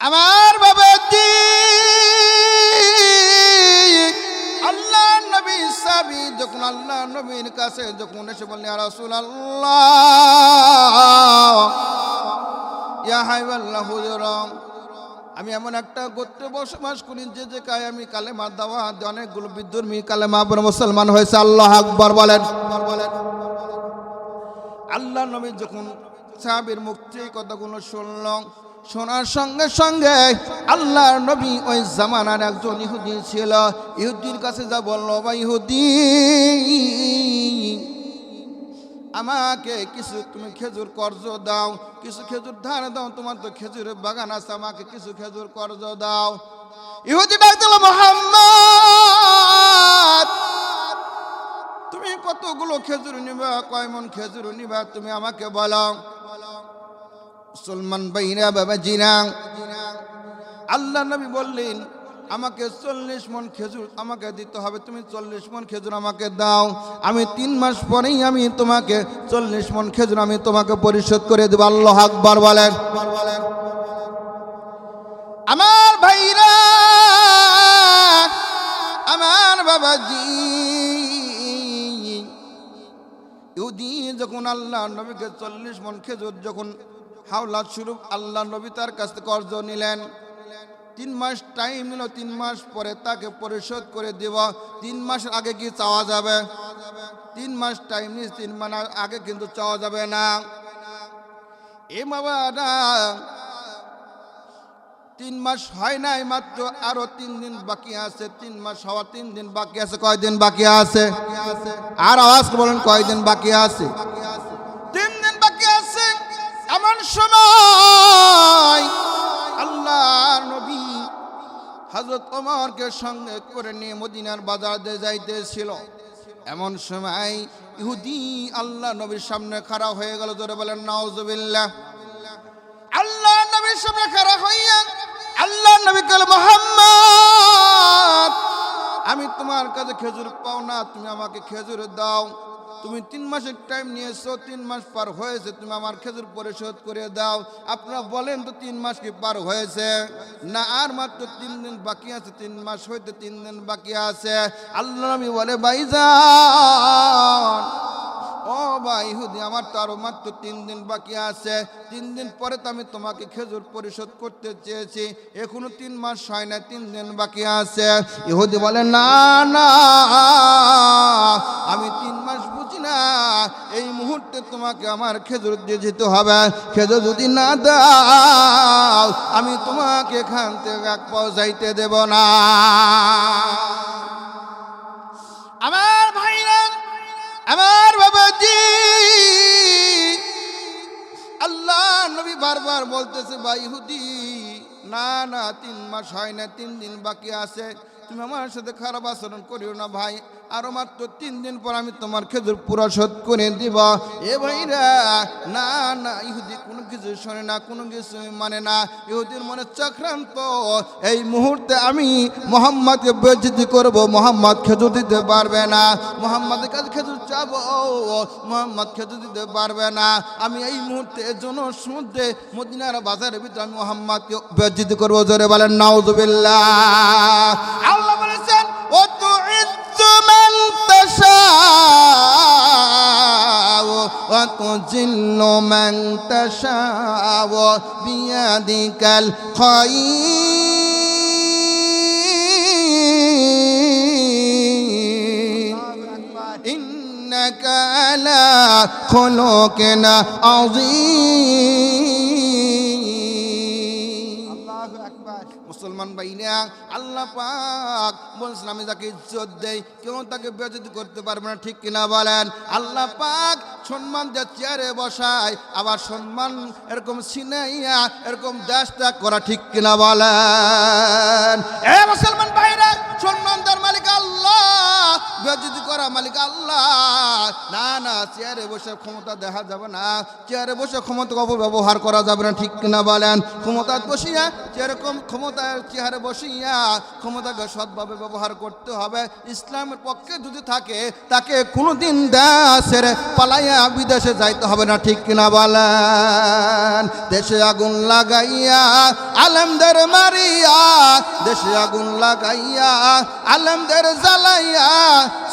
আমার বাবাজি আল্লাহ নবী সাহাবী যখন আল্লাহ নবীর কাছে যখন এসে বললেন ইয়া রাসূলুল্লাহ ইয়া হাবিবাল্লাহ হুজুর আমি এমন একটা গোত্রে বসবাস করি যে জায়গায় আমি কালেমা দাওয়াত অনেকগুলো বিদ্রোহী কালেমা পড়ে মুসলমান হয়েছে। আল্লাহু আকবার বলেন। আল্লাহ নবী যখন সাহাবীর মুখ থেকে কথাগুলো শুনলেন, শোনার সঙ্গে সঙ্গে আল্লাহর নবী ওই জামানার একজন ইহুদি ছিল, ইহুদির কাছে যা বলল, বা ইহুদি আমাকে কিছু তুমি খেজুর কর্জ দাও, কিছু খেজুর ধার দাও, তোমার তো খেজুরের বাগান আছে, আমাকে কিছু খেজুর কর্জ দাও। ইহুদি ডাক দিল, মুহাম্মদ তুমি কতগুলো খেজুর নিবা, কয় মন খেজুর নিবা তুমি আমাকে বলো। মুসলমান ভাইরা বাবাজিরা, আল্লাহ নবী বললেন আমাকে 40 মন খেজুর আমাকে দিতে হবে, তুমি 40 মন খেজুর আমাকে দাও, আমি 3 মাস পরেই আমি তোমাকে 40 মন খেজুর আমি তোমাকে পরিশোধ করে দেব। আল্লাহু আকবার বলেন। আমার ভাইরা, আমার বাবাজি, ইহুদি যখন আল্লাহ নবীকে 40 মন খেজুর যখন হাওলাত শুরু, আল্লাহ নবী তার কাছ থেকে কর্জ নিলেন। 3 মাস টাইম নিল, 3 মাস পরে তাকে পরিশোধ করে দেব। 3 মাস আগে কি চাওয়া যাবে? 3 মাস টাইম নিস, 3 মাস আগে কিন্তু চাওয়া যাবে না। এ বাবারা 3 মাস হয় নাই, মাত্র আরো 3 দিন বাকি আছে। 3 মাস হওয়া 3 দিন বাকি আছে। কয় দিন বাকি আছে? আর আওয়াজ বলেন, কয় দিন বাকি আছে? 3 দিন বাকি আছে। এমন সময় আল্লাহ নবী হযরত ওমরকে সঙ্গে করে নিয়ে মদিনার বাজার দিয়ে যাইতেছিল। এমন সময় ইহুদি আল্লাহ নবীর সামনে খাড়া হয়ে গেল। জোরে বলেন নাউজুবিল্লাহ। আল্লাহ নবীর সামনে খাড়া হইয়া আল্লাহ নবী বলে, মুহাম্মদ আমি তোমার কাছে খেজুর পাও না, তুমি আমাকে খেজুর দাও। তুমি 3 মাসের টাইম নিয়েছো, 3 মাস পার হয়েছে, তুমি আমার খেজুর পরিশোধ করে দাও। আপনারা বলেন তো 3 মাস কি পার হয়েছে? না, আর মাত্র 3 দিন বাকি আছে। 3 মাস হইতে 3 দিন বাকি আছে। আল্লাহ নবী বলে, ভাইজান ও ভাই ইহুদি, আমার তো আরো মাত্র 3 দিন বাকি আছে। 3 দিন পরে তো আমি তোমাকে খেজুর পরিশোধ করতে চেয়েছি, এখনো 3 মাস হয় না, 3 দিন বাকি আছে। ইহুদি বলে, না না, আমি 3 মাস বুঝি না, এই মুহূর্তে তোমাকে আমার খেজুর দিয়ে যেতে হবে। খেজুর যদি না দাও আমি তোমাকে এখান থেকে এক পাও যাইতে দেব না। আমার ভাইরা, আমার বাবাজি, আল্লাহ নবী বারবার বলতেছে, ভাই ইহুদি না না, 3 মাস হয় না, 3 দিন বাকি আছে, তুমি আমার সাথে খারাপ আচরণ করিও না ভাই, আরো মাত্র 3 দিন পর আমি তোমার খেজুর পুরো শোধ করে দিব। এ ভাইরা, না না, ইহুদি কোনো কিছু শোনে না, কোনো কিছু মানে না। ইহুদির মনে চক্রান্ত, এই মুহূর্তে আমি মুহাম্মদকে বেইজ্জতি করব, মুহাম্মদ খেজুর দিতে পারবে না। মুহাম্মদের কাছে খেজুর চাবো, মুহাম্মদ খেজুর দিতে পারবে না। আমি এই মুহূর্তে জনসমুদ্রে মদিনার বাজারের ভিতরে আমি মুহাম্মদকে বেইজ্জতি করব। জোরে বলেন নাউজুবিল্লাহ। আল্লাহ বলেছেন, ও তুইজ্জু মান তাশাউ ওয়া তুজিল্লু মান তাশাউ বিয়াদিকাল খায়র ইন্নাকা আলা খুলুকিন আযীম। মুসলমান ভাইরা, আল্লাহ পাক বলছেন আমি যাকে ইজ্জত দেই কেউ তাকে বেইজ্জতি করতে পারবে না, ঠিক কিনা বলেন? আল্লাহ পাক সম্মান দিয়ে চেয়ারে বসায়, আবার সম্মান এরকম ছিনাইয়া এরকম দেশ ত্যাগ করা, ঠিক কিনা বলেন? এ মুসলমান ভাইরা, সম্মান দেওয়ার মালিক আল্লাহ, বেইজ্জতি করা মালিক আল্লাহ। না না, চেয়ারে বসে ক্ষমতা দেখা যাবে না, চেয়ারে বসে ক্ষমতা অপব্যবহার করা যাবে না, ঠিক কিনা বলেন? ক্ষমতা বসিয়া যেরকম ক্ষমতার চেয়ারে বসিয়া ক্ষমতাকে সৎভাবে ব্যবহার করতে হবে। ইসলামের পক্ষে যদি থাকে তাকে কোনোদিন দেশের পালাইয়া বিদেশে যাইতে হবে না, ঠিক কিনা বলেন? দেশে আগুন লাগাইয়া আলেমদের মারিয়া দেশে আগুন লাগাইয়া আলেমদের জ্বালাইয়া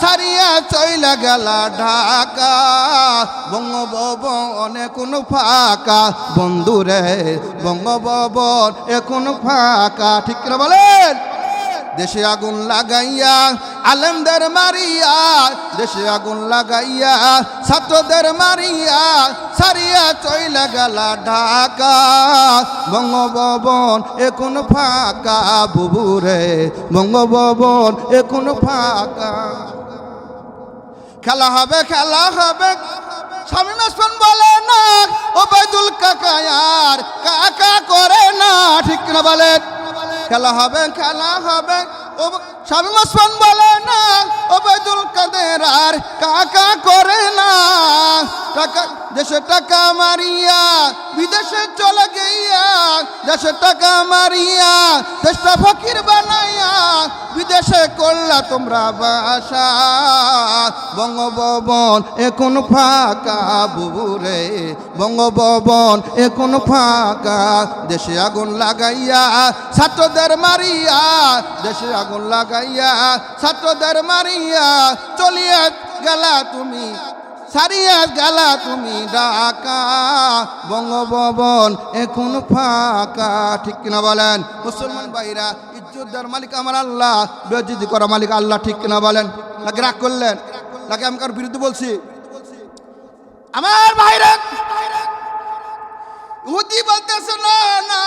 সারিয়া চইলা গেলা ঢাকা বঙ্গভবন এখন ফাঁকা বন্ধুরে বঙ্গভবন এখন ফাঁকা ঠিক না বলেন দেশে আগুন লাগাইয়া আলেমদের মারিয়া দেশে আগুন লাগাইয়া ছাত্রদের মারিয়া সারিয়া চইলা গেলা ঢাকা বঙ্গভবন এখন ফাঁকা বুবুরে বঙ্গভবন এখন ফাঁকা খেলা হবে শামীম ওসমান বলে না ওবায়দুল কাকা আর কাকা করে না ঠিক না বলেন খেলা হবে শামীম ওসমান বলে না ওবায়দুল কাদের আর কাকা করে না টাকা দেশে টাকা মারিয়া বিদেশে চলে গিয়া দেশে টাকা মারিয়া দেশটা ফকির বানাইয়া বিদেশে করলা তোমরা বাসা বঙ্গভবন এখন ফাঁকা বুবুরে বঙ্গভবন এখন ফাঁকা দেশে আগুন লাগাইয়া ছাত্রদের মারিয়া দেশে আগুন লাগাইয়া ছাত্রদের মারিয়া চলিয়া গেলা তুমি সারিয়া গেলা তুমি ঢাকা বঙ্গভবন এখন ফাঁকা ঠিক কিনা বলেন মুসলমান ভাইরা ইজ্জতদার মালিক আমার আল্লাহ বেইজ্জতি করা মালিক আল্লাহ ঠিক কিনা বলেন নাকি রাগ করলেন নাকি আমি কার বিরুদ্ধে বলছি আমার ভাইরা ইহুদি বলতেছে না না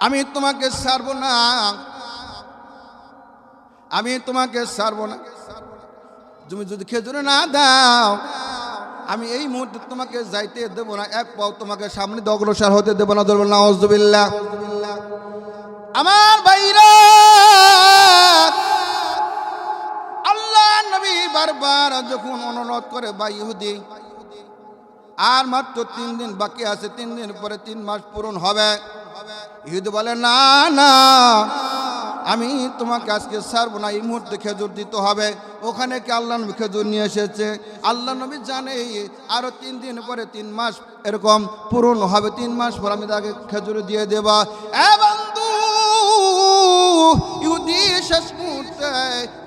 আমি তোমাকে ছাড়বো না আমি তোমাকে ছাড়বো না তুমি যদি খেজুরে না দাও আমি এই মুহূর্তে তোমাকে যাইতে দেব না এক পাও তোমাকে সামনে অগ্রসর হতে দেব না ধরবো না আউযুবিল্লাহ আমার ভাইরা আল্লাহ নবী বারবার যখন অনুরোধ করে বা ইহুদি আর মাত্র 3 দিন বাকি আছে 3 দিন পরে 3 মাস পূরণ হবে ইহুদি বলে না না আমি তোমাকে আজকে ছাড়বো না এই মুহূর্তে খেজুর দিতে হবে ওখানে কি আল্লাহ নবী খেজুর নিয়ে এসেছে আল্লাহ নবী জানে আরো 3 দিন পরে 3 মাস এরকম পূরণ হবে 3 মাস পর আমি তাকে খেজুর দিয়ে দেবা এ বন্ধু ইহুদি শেষ মুহূর্তে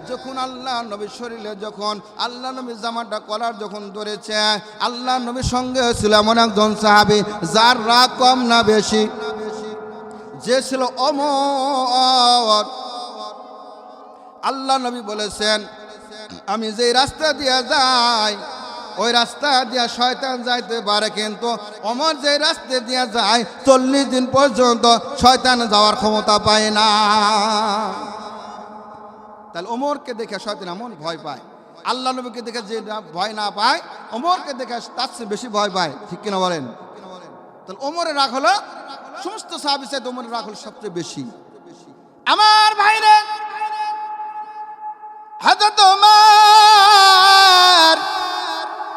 যখন আল্লাহ নবীর শরীরে যখন আল্লাহ নবীর জামাটা কলার যখন ধরেছে আল্লাহ নবীর সঙ্গে ছিল এমন একজন সাহাবী যার রাগ কম না বেশি যে ছিল অমর আল্লাহ নবী বলেছেন আমি যে রাস্তা দিয়ে যাই ওই রাস্তা দিয়ে শয়তান যাইতে পারে কিন্তু অমর যে রাস্তা দিয়ে যায় 40 দিন পর্যন্ত শয়তান যাওয়ার ক্ষমতা পায় না তাহলে ওমরকে দেখে শয়তান এমন ভয় পায় আল্লাহ নবীকে দেখে যে ভয় না পায় ওমরকে দেখে তার চেয়ে বেশি ভয় পায় ঠিক কিনা বলেন তাহলে ওমরের রাগ হলো সমস্ত সাহাবী চাইতে ওমরের রাগ হলো সবচেয়ে বেশি আমার ভাইরা হযরত ওমর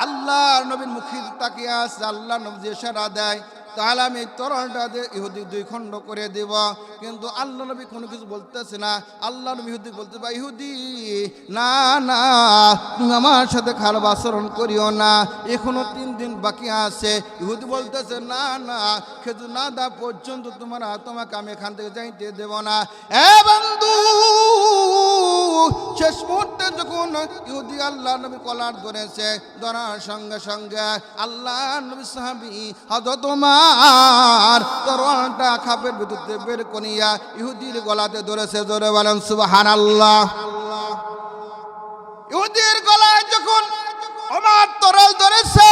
আল্লাহর নবীর মুখে তাকিয়ে আছে আল্লাহ নবী যে ইশারা দেয় তাহলে আমি তরলটা দিয়ে ইহুদি 2 খণ্ড করে দেব কিন্তু আল্লাহ নবী কোনো কিছু বলতেছে না আল্লাহ নবী ইহুদি বলতে বা ইহুদি না না তুমি আমার সাথে খারাপ আচরণ করিও না এখনো 3 দিন বাকি আছে ইহুদি বলতেছে না না খেজুর না দেওয়া পর্যন্ত তোমাকে আমি এখান থেকে যাইতে দেব না এ বন্ধু শেষ মুহূর্তে যখন ইহুদি আল্লাহ নবী কলার ধরেছে ধরার সঙ্গে সঙ্গে আল্লাহ নবী সাহাবী হযরত ওমর তরোয়ালটা খাপের ভিতর বের করিয়া ইহুদির গলাতে ধরেছে জোরে বলেন সুবহানাল্লাহ ইহুদির গলায় যখন ওমর তরোয়াল ধরেছে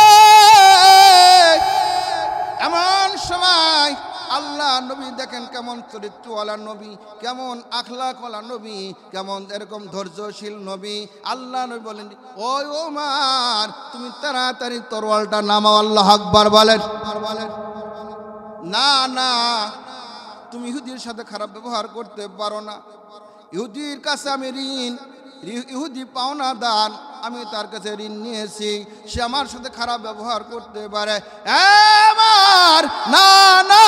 এমন সময় আল্লাহ নবী দেখেন কেমন চরিত্রওয়ালা নবী কেমন আখলাকওয়ালা নবী কেমন এরকম ধৈর্যশীল নবী আল্লাহ নবী বলেন ওই ওমর তুমি তাড়াতাড়ি তরোয়ালটা নামাও আল্লাহু আকবার বলেন না না তুমি ইহুদির সাথে খারাপ ব্যবহার করতে পারো না ইহুদির কাছে আমি ঋণ ইহুদি পাওনা দান আমি তার কাছে ঋণ নিয়েছি সে আমার সাথে খারাপ ব্যবহার করতে পারে আমার না না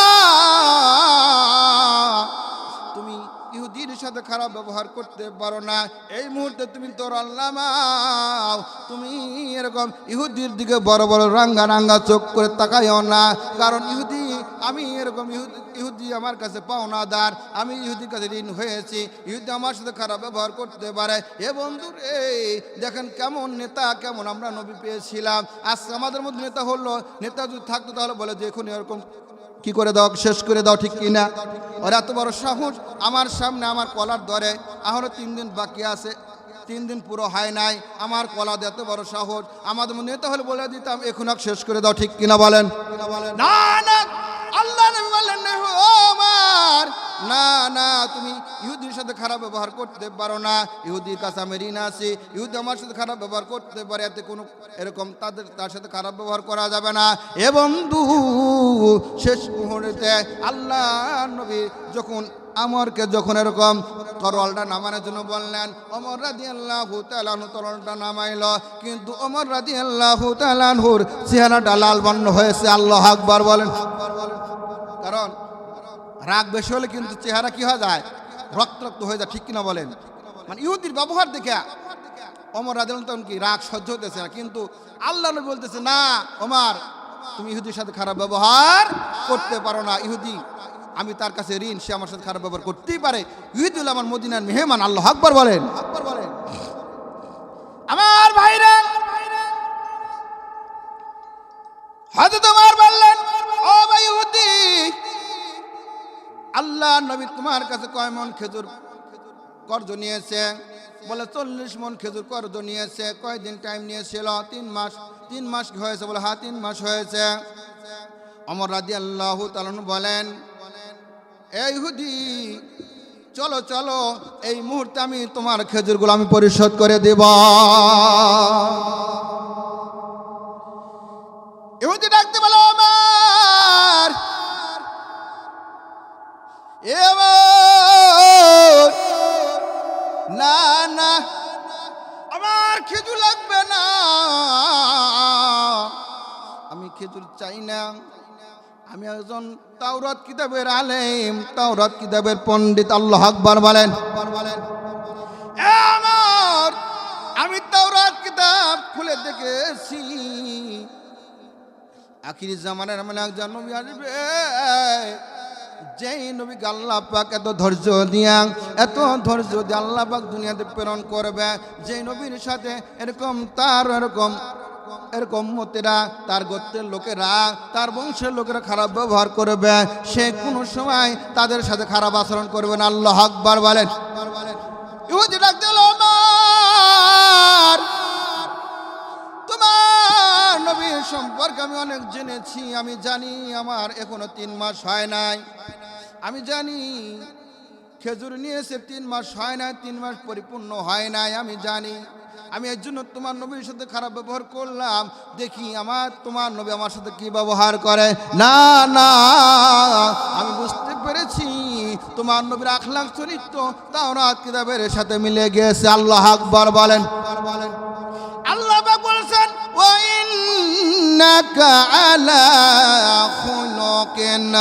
তুমি ইহুদির সাথে খারাপ ব্যবহার করতে পারো না এই মুহূর্তে তুমি তোর আল্লামাও তুমি এরকম ইহুদির দিকে বড় বড় রাঙ্গা রাঙ্গা চোখ করে তাকাইও না কারণ ইহুদি আমি এরকম ইহুদি আমার কাছে পাওনাদার, আমি ইহুদির কাছে ঋণ হয়েছি, ইহুদি আমার সাথে খারাপ ব্যবহার করতে পারে। এ বন্ধু রে, দেখেন কেমন নেতা, কেমন আমরা নবী পেয়েছিলাম। আজকে আমাদের মধ্যে নেতা হলো, নেতা যদি থাকতো তাহলে বলে যে এখন এরকম কি করে দাও, শেষ করে দাও, ঠিক কিনা? ওর এত বড় সাহস আমার সামনে আমার কলার ধরে, এখনো 3 দিন বাকি আছে, 3 দিন পুরো হয় নাই, আমার কলা এত বড় সাহস। আমাদের মধ্যে নেতা হলে বলে দিতাম এখন শেষ করে দাও, ঠিক কিনা বলেন? না না, আল্লাহ নবী বললেন ওমর, না না, তুমি ইহুদির সাথে খারাপ ব্যবহার করতে পারো না, ইহুদির কাছে আমি ঋণ আছি, ইহুদি আমার সাথে খারাপ ব্যবহার করতে পারে, এতে কোনো এরকম তার সাথে খারাপ ব্যবহার করা যাবে না। এ বন্ধু, শেষ মুহূর্তে আল্লাহ নবী যখন আমরকে যখন এরকম তরলটা নামানোর জন্য বললেন, ওমর রাদিয়াল্লাহু তাআলা আনহু তরলটা নামাইল, কিন্তু ওমর রাদিয়াল্লাহু তাআলা আনহুর চেহারাটা লাল বর্ণ হয়েছে। আল্লাহু আকবার বলেন। কারণ রাগ বেশি হলে কিন্তু চেহারা কি হয়ে যায়, রক্ত হয়ে যায়, ঠিক কিনা বলেন? মানে ইহুদির ব্যবহার দেখে ওমর রাদিয়াল্লাহু তাআলা কি রাগ সহ্য হতেছে না, কিন্তু আল্লাহ নবী বলতেছে না ওমর, তুমি ইহুদির সাথে খারাপ ব্যবহার করতে পারো না। ইহুদি আমি তার কাছে ঋণ, সে আমার সাথে খারাপ ব্যবহার করতেই পারে, ইহুদি হলো আমার মদিনার মেহমান। আল্লাহু আকবার বলেন। আমার ভাইরা, হযরত ওমর বললেন, ও ভাই ইহুদি, আল্লাহ নবী তোমার কাছে কয় মন খেজুর কর্জ নিয়েছে? বলে 40 মন খেজুর কর্জ নিয়েছে। কয়দিন টাইম নিয়েছিল? 3 মাস। 3 মাস হয়েছে? বলে হ্যাঁ 3 মাস হয়েছে। ওমর রাদিয়াল্লাহু তাআলা বলেন, এই ইহুদি, চলো চলো, এই মুহূর্তে আমি তোমার খেজুরগুলো আমি পরিশোধ করে দেব। ইহুদি ডাকতে বলো, ওমর, না না, আমার খেজুর লাগবে না, আমি খেজুর চাই না, আমি একজন তাওরাত কিতাবের আলেম, তাওরাত কিতাবের পণ্ডিত। আল্লাহু আকবার বলেন। আমার আমি তাওরাত কিতাব খুলে দেখেছি, আখির জামানের মানে একজন নবী আসবে, যেই নবীকে আল্লাহ পাক এত ধৈর্য দিয়া আল্লাহ পাক দুনিয়াতে প্রেরণ করবে, যেই নবীর সাথে এরকম তার এরকম মতেরা, তার গোত্রের লোকেরা, তার বংশের লোকেরা খারাপ ব্যবহার করবে, সে কোনো সময় তাদের সাথে খারাপ আচরণ করবে না। আল্লাহু আকবার বলেন। ইহুদি ডাকতে হলো, ওমর, তোমার নবীর সম্পর্কে আমি অনেক জেনেছি, আমি জানি আমার এখনো 3 মাস হয় নাই, আমি জানি খেজুর নিয়েছে 3 মাস হয় নাই, 3 মাস পরিপূর্ণ হয় নাই, আমি জানি। আমি এর জন্য তোমার নবীর সাথে খারাপ ব্যবহার করলাম, দেখি তোমার নবী আমার সাথে কি ব্যবহার করে। না না, আমি বুঝতে পেরেছি তোমার নবীর আখলাক চরিত্র তাওরাত কিতাবের সাথে মিলে গেছে। আল্লাহু আকবার বলেন। আল্লাহ পাক বলেছেন, ওয়া ইন্নাকা আলা খুলুকিন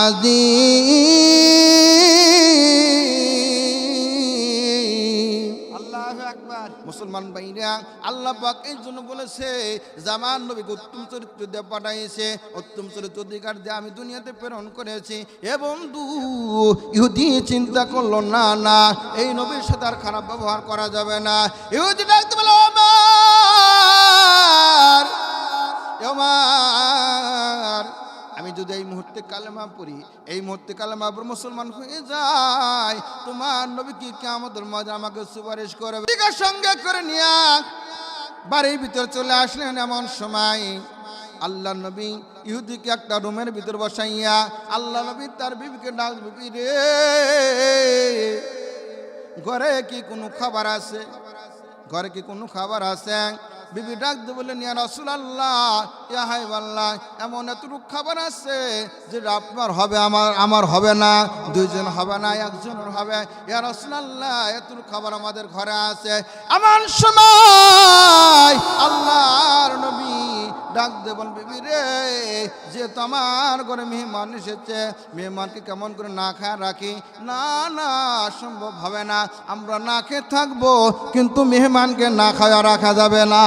আযীম। আল্লাহু আকবার। মুসলমান ভাইরা, আল্লাহ পাক এই জন্য বলেছে জামান নবীকে উত্তম চরিত্র দিয়ে পাঠাইছে, উত্তম চরিত্র অধিকার দিয়ে আমি দুনিয়াতে প্রেরণ করেছি। এ বন্ধু, ইহুদি চিন্তা করলো না না, এই নবীর সাথে আর খারাপ ব্যবহার করা যাবে না। ইহুদি ডাকতে বলো, ওমর, ওমর, আমি যদি এই মুহূর্তে কালেমা পড়ি, এই মুহূর্তে কালেমা পড়ে মুসলমান হয়ে যায়, তোমার নবী কি কিয়ামতের মাঝে আমাকে সুপারিশ করবে? সঙ্গে করে নিয়ে বাড়ির ভিতর চলে আসলেন। এমন সময় আল্লাহ নবী ইহুদিকে একটা রুমের ভিতর বসাইয়া আল্লাহ নবী তার বিবিকে ডাক, বিবি রে, ঘরে কি কোনো খাবার আছে? ঘরে কি কোনো খাবার আছে? বিবি ডাক দিয়ে বললেন, ইয়া রাসূলুল্লাহ, ইয়া হাবিবাল্লাহ, এমন এতটুকু খাবার আছে যেটা আপনার হবে, আমার হবে না, 2 জন হবে না, 1 জনের হবে। ইয়া রাসূলুল্লাহ, এতটুকু খাবার আমাদের ঘরে আছে। এমন সময় আল্লাহর নবী ডাক দিয়ে বলেন, বিবি রে, যে তোমার ঘরে মেহমান এসেছে, মেহমানকে কেমন করে না খায় রাখি? না না, সম্ভব হবে না, আমরা না খেয়ে থাকবো, কিন্তু মেহমানকে না খাওয়া রাখা যাবে না।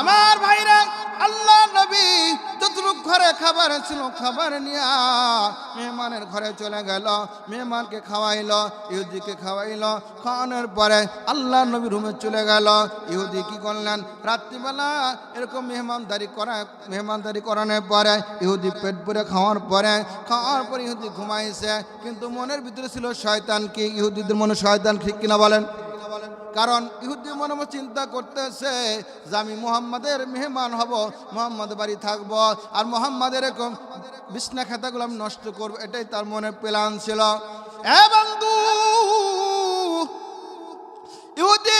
আমার ভাইরা, আল্লাহ নবী যতটুকু ঘরে খাবার ছিল, খাবার নিয়ে মেহমানের ঘরে চলে গেল, মেহমানকে খাওয়াইলো, ইহুদিকে খাওয়াইলো। খাওয়ানোর পরে আল্লাহ নবী রুমে চলে গেল। ইহুদি কি করলেন, রাত্রিবেলা এরকম মেহমানদারি করানোর পরে ইহুদি পেট ভরে খাওয়ার পরে ইহুদি ঘুমাইছে, কিন্তু মনের ভিতরে ছিল শয়তান। কি ইহুদিদের মনে শয়তান, ঠিক কিনা বলেন? কারণ ইহুদি মনে মনে চিন্তা করতেছে যে আমি মুহাম্মাদের মেহমান হব, মুহাম্মাদের বাড়ি থাকবো, আর মুহাম্মাদের এরকম বিছনা খাতাগুলো আমি নষ্ট করবো, এটাই তার মনে প্ল্যান ছিল। এ বন্ধু, ইহুদি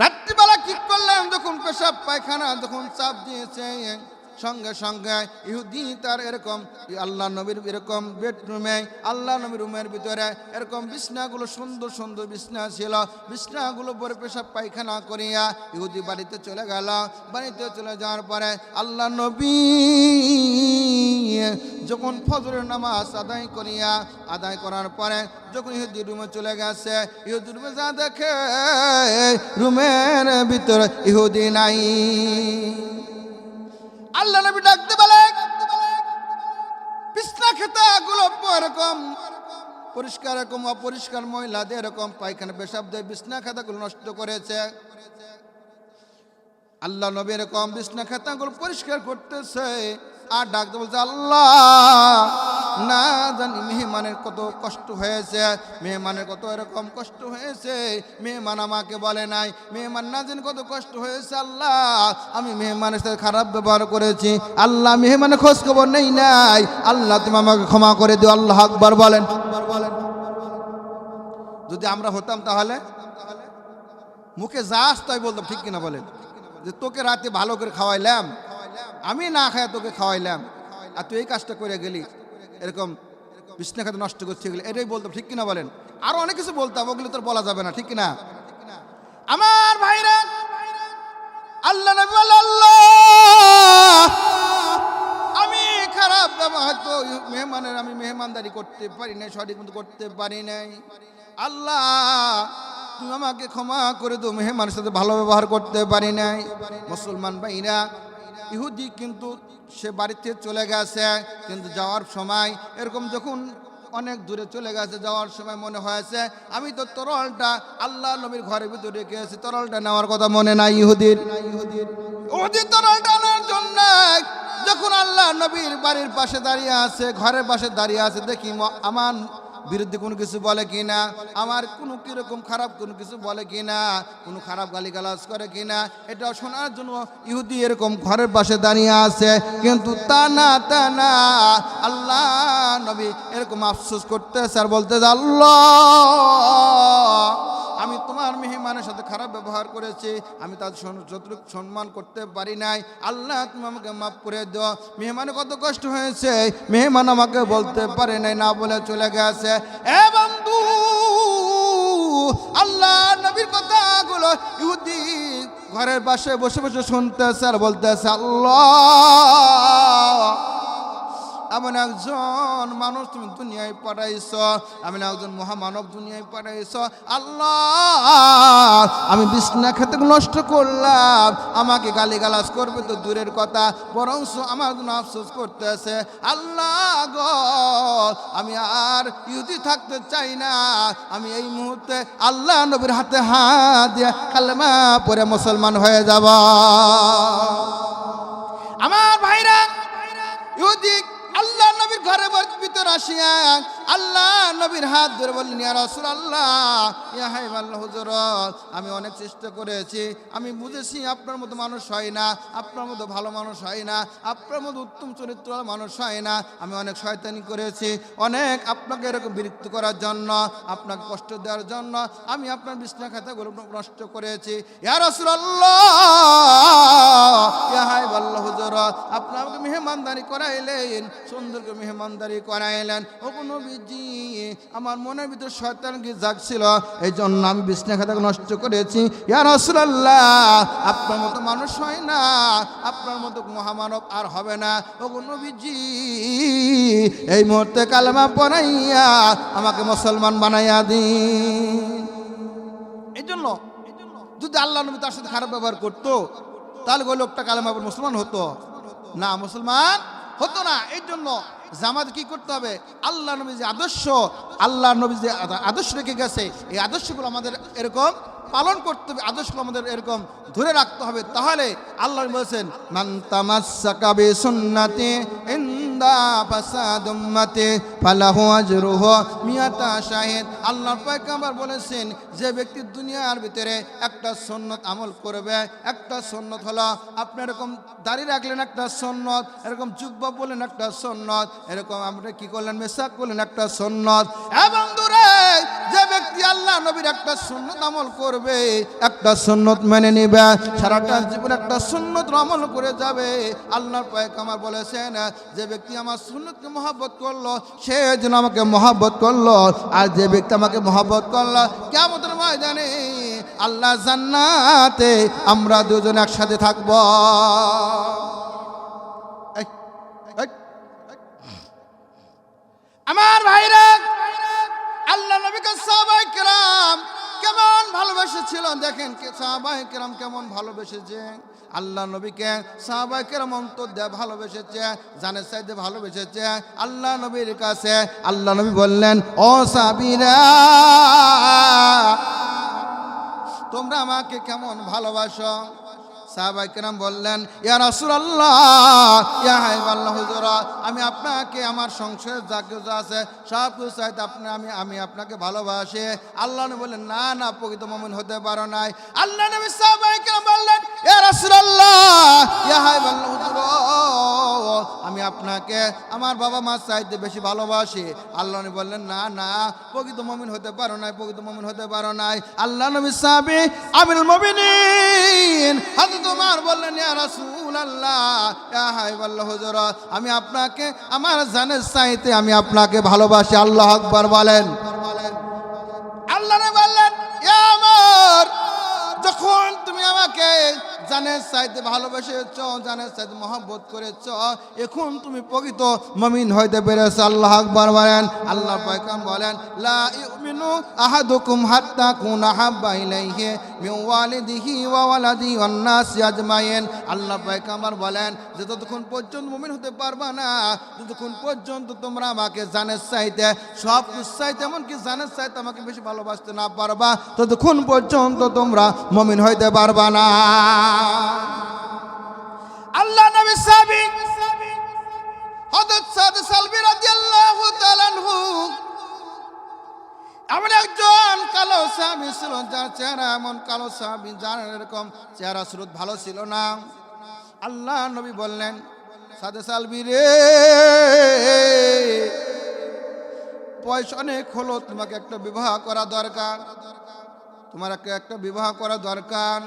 রাত্রিবেলা কি করলেন, যখন পেশাব পায়খানা যখন চাপ দিয়েছে, সঙ্গে সঙ্গে ইহুদি তার এরকম আল্লাহ নবীর এরকম বেডরুমে, আল্লাহ নবীর রুমের ভিতরে এরকম বিছনাগুলো সুন্দর সুন্দর বিছনা ছিল, বিছনাগুলো পরে পেশাব পায়খানা করিয়া ইহুদি বাড়িতে চলে গেল। বাড়িতে চলে যাওয়ার পরে আল্লাহ নবী যখন ফজরের নামাজ আদায় করার পরে যখন ইহুদি রুমে চলে গেছে, ইহুদি রুমে যা দেখে রুমের ভিতরে ইহুদি নাই। আল্লাহ নবী ডাকতে বলে, বিছনা খেতাগুলো এরকম পরিষ্কার, এরকম অপরিষ্কার মহিলাদের এরকম পায়খানা পেশাব দিয়ে বিছনা খাতাগুলো নষ্ট করেছে। আল্লাহ নবী এরকম বিছনা খাতাগুলো পরিষ্কার করতেছে, আর ডাকতে বলছে, আল্লাহ না জানি মেহমানের কত কষ্ট হয়েছে, মেহমানের কত এরকম কষ্ট হয়েছে, মেহমান আমাকে বলে নাই, মেহমান না জানি কত কষ্ট হয়েছে। আল্লাহ আমি মেহমানের সাথে খারাপ ব্যবহার করেছি, আল্লাহ মেহমানের খোঁজ খবর নেই নাই, আল্লাহ তুমি আমাকে ক্ষমা করে দিও। আল্লাহ আকবার বলেন। যদি আমরা হতাম তাহলে মুখে যা আসতাই বলতাম, ঠিক কিনা বলেন? যে তোকে রাতে ভালো করে খাওয়াইলাম, আমি না খাই তোকে খাওয়াইলাম, আর তুই এই কাজটা করে গেলি, এরকম বিছনা খাতা নষ্ট করতে গেলে, এটাই বলতাম, ঠিক কিনা বলেন? আরো অনেক কিছু বলতাম, ওগুলো তোর বলা যাবে না, ঠিক কিনা? আমার ভাইরা, আল্লাহ নবী বলে, আল্লাহ আমি খারাপ ব্যবহার তো মেহমানের, আমি মেহমানদারি করতে পারি নাই, সঠিক মতো করতে পারি নাই, আল্লাহ তুমি আমাকে ক্ষমা করে দাও, মেহমানের সাথে ভালো ব্যবহার করতে পারি নাই। মুসলমান ভাইরা, ইহুদি কিন্তু সে বাড়িতে চলে গেছে, কিন্তু যাওয়ার সময় এরকম যখন অনেক দূরে চলে গেছে, যাওয়ার সময় মনে হয়েছে আমি তো তরলটা আল্লাহ নবীর ঘরের ভিতরে রেখে এসেছি, তরলটা নেওয়ার কথা মনে নাই ইহুদির। তরলটা আনার জন্য যখন আল্লাহ নবীর বাড়ির পাশে দাঁড়িয়ে আছে, ঘরের পাশে দাঁড়িয়ে আছে, দেখি আমার বিরুদ্ধে কোনো কিছু বলে কিনা, আমার কোনো কিরকম খারাপ কোনো কিছু বলে কিনা, কোনো খারাপ গালিগালাজ করে কিনা, এটা শোনার জন্য ইহুদি এরকম ঘরের পাশে দাঁড়িয়ে আছে। কিন্তু তা না আল্লাহ নবী এরকম আফসোস করতেছে আর বলতেছে, আল্লাহ আমি তোমার মেহমানের সাথে খারাপ ব্যবহার করেছি, আমি তাদের যতটুকু সম্মান করতে পারি নাই, আল্লাহ তুমি আমাকে মাফ করে দাও। মেহমানের কত কষ্ট হয়েছে, মেহমান আমাকে বলতে পারে নাই, না বলে চলে গেছে। এ বন্ধু, আল্লাহ নবীর কথাগুলো ইহুদি ঘরের পাশে বসে বসে শুনতেছে আর বলতেছে, আল্লাহ এমন একজন মানুষ তুমি দুনিয়ায় পাঠাইছ, এমন একজন মহামানব দুনিয়ায় পাঠাইছ, আল্লাহ আমি বিছনা খেতে নষ্ট করলাম, আমাকে গালিগালাজ করবে তো দূরের কথা, বরং আমার জন্য আফসোস করতেছে। আল্লাহ গো আমি আর ইহুদি থাকতে চাই না, আমি এই মুহূর্তে আল্লাহ নবীর হাতে হাত দিয়ে কালেমা পড়ে মুসলমান হয়ে যাব। আমার ভাইরা, ইহুদি আল্লাহ নবীর ঘরের ভিতর আসিয়া আল্লাহ নবীর হাত ধরে বললেন, ইয়া রাসূলুল্লাহ, ইয়া হাবিবাল্লাহ, হুজুর আমি অনেক চেষ্টা করেছি, আমি বুঝেছি আপনার মতো মানুষ হয় না, আপনার মতো ভালো মানুষ হয় না, আপনার মতো উত্তম চরিত্র মানুষ হয় না, আমি অনেক শয়তানি করেছি, অনেক আপনাকে এরকম বিরক্ত করার জন্য, আপনাকে কষ্ট দেওয়ার জন্য আমি আপনার বিছনা খাতাগুলো নষ্ট করেছি। ইয়া রাসূলুল্লাহ, ইয়া হাবিবাল্লাহ, হুজুর আপনি আমাকে মেহমানদারি করাইলেন, সুন্দর করে মেহমানদারি করাইলেন, ও নবীজি আমার মনের ভিতর শয়তান কি জাগছিল, এই জন্য আমি বিছনা খাতাকে নষ্ট করেছি। ইয়া রাসূলুল্লাহ আপনার মতো মানুষ হয় না, আপনার মতো মহামানব আর হবে না, ও নবীজি এই মুহূর্তে কালেমা পড়াইয়া আমাকে মুসলমান বানাইয়া দিন। এই জন্য যদি আল্লাহ নবী তার সাথে খারাপ ব্যবহার করতো, তাহলে ওই লোকটা কালেমা পড়ে মুসলমান হতো। না, মুসলমান হতো না। এই জন্য জামাত কি করতে হবে? আল্লাহ নবী যে আদর্শ, আল্লাহ নবী যে আদর্শ রেখে গেছে, এই আদর্শগুলো আমাদের এরকম পালন করতে হবে, আদর্শগুলো আমাদের এরকম ধরে রাখতে হবে। তাহলে আল্লাহ বলেছেন, মান তামাসসাকা বিসুন্নতি ইনদা ফাসাদ উম্মতি ফালাহু আজরুহু মিয়াতা শাহিদ। আল্লাহর পয়গম্বর বলেছেন, যে ব্যক্তি দুনিয়ার ভিতরে একটা সুন্নত আমল করবে, একটা সুন্নত হলো আপনি এরকম দাড়ি রাখলেন, একটা সুন্নত, এরকম জুব্বা বললেন, একটা সুন্নত, এরকম আপনি কি করলেন, মেসাক করলেন, একটা সুন্নত। এবং দূরে যে ব্যক্তি আল্লাহ নবীর একটা সুন্নত আমল করবে, একটা সুন্নত মেনে নিবে, সারাটা জীবন একটা সুন্নত আমল করে যাবে, আল্লাহর পয়গম্বর বলেছেন, যে ব্যক্তি আমার সুন্নতকে মহব্বত করলো, সে যেন আমাকে মহব্বত করলো, আর যে ব্যক্তি আমাকে মহব্বত করলো, কিয়ামতের ময়দানে আল্লাহ জান্নাতে আমরা দুজন একসাথে থাকবো। আমার ভাইরা, আল্লাহ নবীকে সাহাবায়ে কেরাম কেমন ভালোবেসেছিল দেখেন, সাহাবায়ে কেরাম কেমন ভালোবেসেছে আল্লাহ নবীকে। সাহাবায়ে কেরাম অন্তর দিয়ে ভালোবেসেছে, জানের চাইতে ভালোবেসেছে আল্লাহ নবীর কাছে। আল্লাহ নবী বললেন, ও সাহাবীরা, তোমরা আমাকে কেমন ভালোবাসো? সাহাবায়ে কেরাম বললেন, ইয়া রাসূলুল্লাহ, ইয়া হাবিবাল্লাহ, হুজুর, আমি আপনাকে আমার সংসারে যা কিছু আছে সব কিছু চাইতে আমি আপনাকে ভালোবাসি। আল্লাহ নবী বললেন, না না, প্রকৃত মুমিন হতে পারো নাই। আল্লাহ নবী সাহাবায়ে কেরাম বললেন, ইয়া রাসূলুল্লাহ, ইয়া হাবিবাল্লাহ, হুজুর, আমি আপনাকে আমার বাবা মা চাইতে বেশি ভালোবাসি। আল্লাহ নবী বললেন, না না, প্রকৃত মুমিন হতে পারো নাই, প্রকৃত মুমিন হতে পারো নাই। আল্লাহ নবী সাহাবী আমিরুল মুমিনিন হযরত ওমর বললেন, ইয়া রাসূলুল্লাহ, ইয়া হাবিবাল্লাহ, হুজুর, আমি আপনাকে আমার জানের চাইতে আমি আপনাকে ভালোবাসি। আল্লাহু আকবার বলেন। আল্লাহ নবী বললেন, ইয়া ওমর, যখন তুমি আমাকে জানের চাইতে ভালোবেসেছ, জানের চাইতে মহব্বত করেছ, এখন তুমি প্রকৃত মুমিন হইতে পেরেছ। আল্লাহু আকবার বলেন। আল্লাহর পয়গম্বর বলেন, লা ইউমিনু আহাদুকুম হাত্তা কুনা হাব্বা ইলাইহি মিন ওয়ালিদিহি ওয়া ওয়ালাদিহি ওয়ান নাসি আজমাইন। আল্লাহর পয়গম্বর বলেন যে ততক্ষণ পর্যন্ত মুমিন হতে পারবা না যতক্ষণ পর্যন্ত তোমরা আমাকে জানের চাইতে, সব কিছু চাইতে, এমনকি জানের চাইতে আমাকে বেশি ভালোবাসতে না পারবা, ততক্ষণ পর্যন্ত তোমরা মুমিন হইতে পারবা না। আল্লাহ নবী সাহাবী হযরত সাদ সালবি রাদিয়াল্লাহু তাআলা আনহু এমন একজন কালো সাহাবী ছিল, যার চেহারা এমন কালো সাহাবী, যার এরকম চেহারা সুরত ভালো ছিল না। আল্লাহ নবী বললেন, সাদে সালবি রে, বয়স অনেক হলো, তোমাকে একটা বিবাহ করা দরকার, তোমার একটা বিবাহ করা দরকার।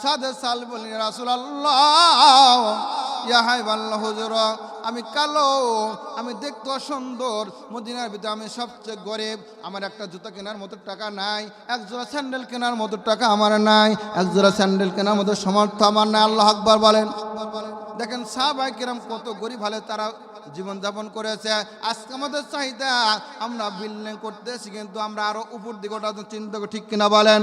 সাদে সালবি বললেন, ইয়া রাসূলুল্লাহ, ইয়া হাবিবাল্লাহ, হুজুর, আমি কালো, আমি দেখতে অসুন্দর, মদিনার ভিতরে আমি সবচেয়ে গরিব, আমার একটা জুতা কেনার মতো টাকা নাই, এক জোড়া স্যান্ডেল কেনার মতো টাকা আমার নাই, এক জোড়া স্যান্ডেল কেনার মতো সামর্থ্য আমার নাই। আল্লাহু আকবার বলেন। দেখেন সাহাবায়ে কেরাম কত গরিব হালে তারা জীবনযাপন করেছে। আজকে আমাদের চাহিদা, আমরা বিল্ডিং করতেছি, কিন্তু আমরা আরো উপর দিকে ওটা চিন্তা করি, ঠিক কিনা বলেন?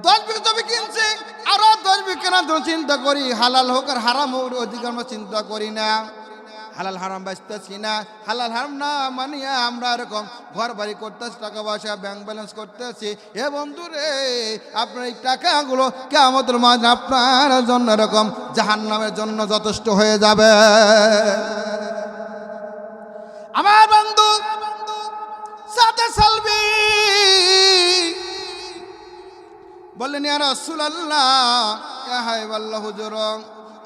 10 বিঘা জমি কিনছি, আরো 10 বিঘা কেনার জন্য চিন্তা করি, হালাল হোক আর হারাম হোক ওদিকে আমরা চিন্তা করি না। হালাল হারাম বাঁচতেছি না, হালাল হারাম না মানিয়া আমরা এরকম ঘর বাড়ি করতেছি, টাকা পয়সা ব্যাংক ব্যালেন্স করতেছি। এ বন্ধু রে, আপনার এই টাকাগুলো কিয়ামতের মাঝে আপনার জন্য এরকম জাহান্নামের জন্য যথেষ্ট হয়ে যাবে। আমার বন্ধু সাদে সালবি বললেন, ইয়া রাসূলুল্লাহ, ইয়া হাবিবাল্লাহ, হুজুর,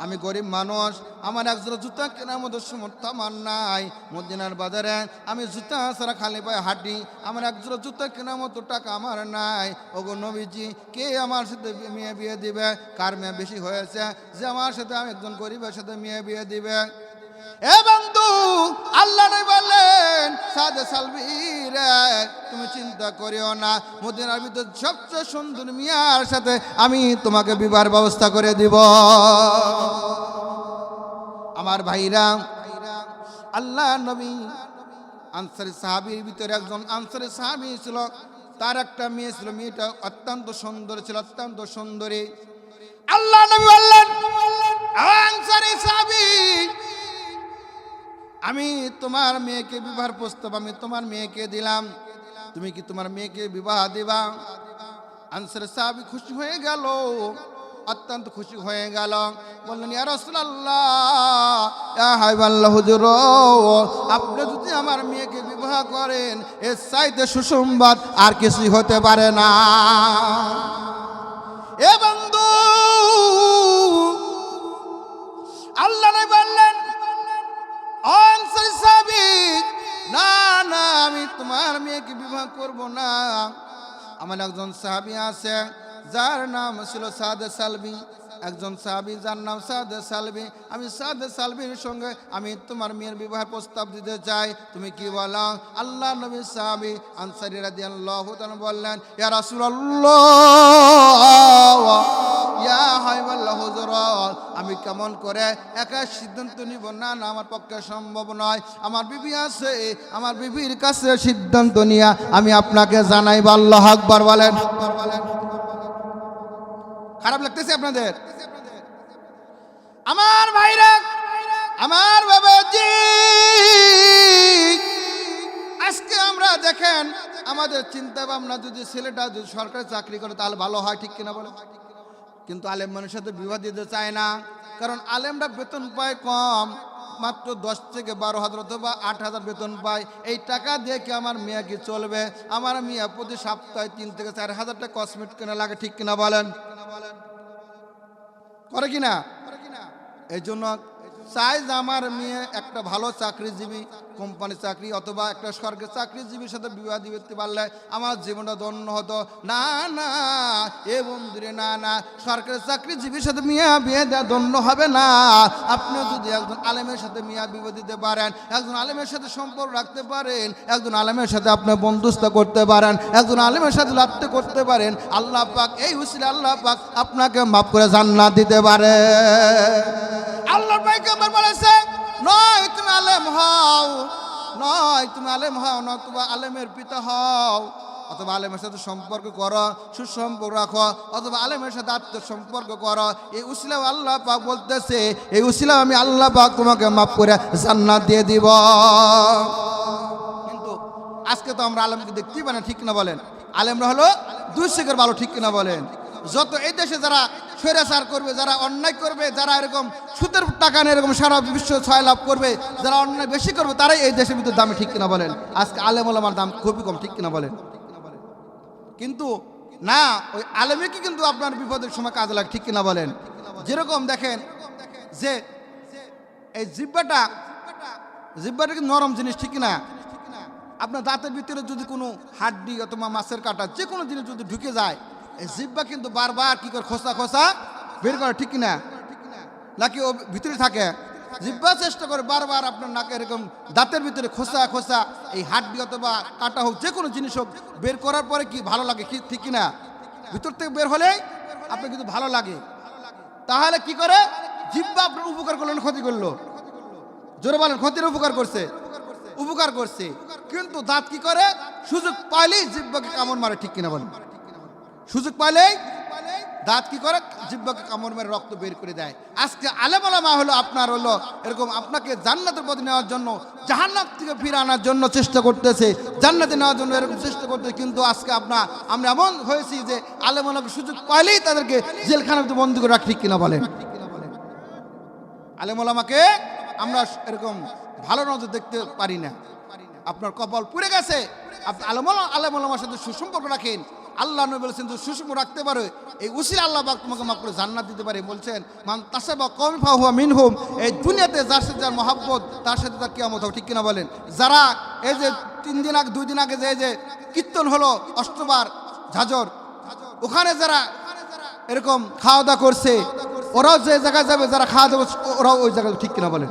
আমি গরিব মানুষ, আমার একজোড়া জুতা কেনার মতো সামর্থ্য আমার নাই, মদিনার বাজারে আমি জুতা ছাড়া খালি পায়ে হাঁটি, আমার একজোড়া জুতা কেনার মতো টাকা আমার নাই। ওগো নবীজি, কে আমার সাথে মেয়ে বিয়ে দিবে? কার মেয়ে বেশি হয়েছে যে আমার সাথে আমি একজন গরিবের সাথে মেয়ে বিয়ে দিবে? এ বন্ধু, আল্লাহ নবী বললেন, সাদে সালবি রে, তুমি চিন্তা করিও না, মদিনার ভিতর সবচেয়ে সুন্দর মিয়ার সাথে আমি তোমাকে বিবাহের ব্যবস্থা করে দিব। আমার ভাইরা, আল্লাহ নবী আনসারী সাহাবীর ভিতরে একজন আনসারী সাহাবী ছিল, তার একটা মেয়ে ছিল, মেয়েটা অত্যন্ত সুন্দর ছিল, অত্যন্ত সুন্দরী। আল্লাহ নবী বললেন, আনসারী সাহাবী, আমি তোমার মেয়েকে বিবাহের প্রস্তাব আমি তোমার মেয়েকে দিলাম, তুমি কি তোমার মেয়েকে বিবাহ দিবা? আনসারী সাহাবী খুশি হয়ে গেল, অত্যন্ত খুশি হয়ে গেল। বললেন, ইয়া রাসূলুল্লাহ, ইয়া হাবিবাল্লাহ, হুজুর, আপনি যদি আমার মেয়েকে বিবাহ করেন এর চাইতে সুসংবাদ আর কিছুই হতে পারে না। এ বন্ধু, আল্লাহ নবী বললেন, আনসারী সাহাবী, না না, আমি তোমার মেয়েকে বিবাহ করব না। আমার একজন সাহাবী আছে যার নাম ছিল সাদ সালবি, একজন সাহাবী যার নাম সাদ সালবি। আমি সাদ সালবির সঙ্গে আমি তোমার মেয়ের বিবাহের প্রস্তাব দিতে চাই, তুমি কি বলো? আল্লাহ নবী সাহাবী আনসারী রাদিয়াল্লাহু তাআলা বললেন, ইয়া রাসূলুল্লাহ, ইয়া হাবিবাল্লাহ, হুজুর, আমি কেমন করে একা সিদ্ধান্ত নিব? না না, আমার পক্ষে সম্ভব নয়, আমার বিবি আছে, আমার বিবির কাছে সিদ্ধান্ত নিয়ে আমি আপনাকে জানাইব। আল্লাহু আকবার বলেন। খারাপ লাগতেছে আপনাদের? আমার ভাইরা, আমার বাবাজি, আজকে আমরা দেখেন আমাদের চিন্তা ভাবনা, যদি ছেলেটা যদি সরকারি চাকরি করে তাহলে ভালো হয়, ঠিক কিনা বলে? কিন্তু আলেম মানুষের সাথে বিবাহ দিতে চায় না, কারণ আলেমরা বেতন পায় কম, মাত্র 10 থেকে 12,000 অথবা 8,000 বেতন পায়। এই টাকা দিয়ে কি আমার মেয়ে কি চলবে? আমার মেয়ে প্রতি সপ্তাহে 3 থেকে 4,000 টাকা কসমেটিক কেনা লাগে, ঠিক কিনা বলেন? করে কিনা? এই জন্য চাই যে আমার মেয়ে একটা ভালো চাকরিজীবী, কোম্পানি চাকরি অথবা একটা সরকারি চাকরিজীবীর সাথে বিবাহ দিতে পারলে আমার জীবনটা ধন্য হতো। না না এ বন্ধুরে, না না, সরকারি চাকরিজীবীর সাথে মিয়া বিয়ে দেওয়া ধন্য হবে না। আপনিও যদি একজন আলেমের সাথে মিয়া বিবাহ দিতে পারেন, একজন আলেমের সাথে সম্পর্ক রাখতে পারেন, একজন আলেমের সাথে আপনি বন্ধুত্ব করতে পারেন, একজন আলেমের সাথে লাভতে করতে পারেন, আল্লাহ পাক এই উসিলা আল্লাহ পাক আপনাকে মাফ করে জান্নাত দিতে পারে। আল্লাহর পয়গম্বর বলেছে, নয় তুমি আলেম হও, নয় তুমি আলেম হও, নতুবা আলেমের পিতা হও, অথবা আলেমের সাথে সম্পর্ক করো, সুসম্পর্ক রাখো, অথবা আলেমের সাথে আত্মসম্পর্ক করো। এই উসিলা আল্লাহ পাক বলতেছে, এই উসিলা আমি আল্লাহ পাক তোমাকে মাফ করে জান্নাত দিয়ে দিব। কিন্তু আজকে তো আমরা আলেমকে দেখতেই পাই না, ঠিক না বলেন? আলেমরা হলো দুই শেখের ভালো, ঠিক কিনা বলেন? যত এই দেশে যারা স্বৈরাচার করবে, যারা অন্যায় করবে, যারা এরকম সুদের টাকা নিয়ে এরকম সারা বিশ্ব ছয় লাভ করবে, যারা অন্যায় বেশি করবে, তারাই এই দেশের ভিতরে দামে, ঠিক কিনা বলেন? আজকে আলেম ওলামার দাম খুবই কম, ঠিক কিনা বলেন? কিন্তু না, ওই আলেমকে কিন্তু আপনার বিপদের সময় কাজে লাগে, ঠিক কিনা বলেন? যেরকম দেখেন যে এই জিব্বাটা কি নরম জিনিস, ঠিক কিনা? আপনার দাঁতের ভিতরে যদি কোনো হাড্ডি অথবা মাছের কাঁটা যে কোনো জিনিস যদি ঢুকে যায়, এই জিব্বা কিন্তু বারবার কি করে খোসা খোসা বের করে, ঠিক কিনা? নাকি ও ভিতরে থাকে, জিব্বা চেষ্টা করে বারবার আপনার নাকে এরকম দাঁতের ভিতরে খোসা খোসা এই হাড্ডি অথবা কাঁটা হোক যে কোনো জিনিস হোক বের করার পরে কি ভালো লাগে, ঠিক কিনা? ভিতর থেকে বের হলেই আপনার কিন্তু ভালো লাগে। তাহলে কি করে? জিব্বা আপনার উপকার করলো না ক্ষতি করলো? জোরে বলেন, ক্ষতির উপকার করছে? উপকার করছে। কিন্তু দাঁত কি করে? সুযোগ পাইলেই জিব্বাকে কামড় মারে, ঠিক কিনা বলেন? সুযোগ পাইলেই দাঁত কি করে? জিব্বাকে কামড় মেরে রক্ত বের করে দেয়। আজকে আলেম ওলামা হলো আপনার হলো এরকম আপনাকে জান্নাতের পথে নেওয়ার জন্য, জাহান্নাম থেকে ফিরে আনার জন্য চেষ্টা করতেছে, জান্নাতে নেওয়ার জন্য এরকম চেষ্টা করতেছে। কিন্তু আজকে আমরা এমন হয়েছি যে আলেম ওলামাকে সুযোগ পাইলেই তাদেরকে জেলখানাতে বন্দী করে রাখি, ঠিক কিনা বলেন? আলেম ওলামাকে আমরা এরকম ভালো নজর দেখতে পারি না। আপনার কপাল পুড়ে গেছে। আপনি আলেম ওলামার সাথে সুসম্পর্ক রাখেন, আল্লাহ নবী বলেছেন যে সুসম্পর্ক রাখতে পারে এই উসিলা আল্লাহ পাক তোমাকে মাফ করে জান্নাত দিতে পারে। বলছেন, মান তাসাবা কওমি ফাহুয়া মিনহুম, এই দুনিয়াতে যার সাথে যার মহব্বত তার সাথে তার কিয়ামত হবে, ঠিক কিনা বলেন? যারা এই যে 2 দিন আগে যে কীর্তন হলো অষ্টবার ঝাঁঝর, ওখানে যারা এরকম খাওয়া দাওয়া করছে, ওরাও যে জায়গায় যাবে, যারা খাওয়া দাওয়া ওরাও ওই জায়গায়, ঠিক কিনা বলেন?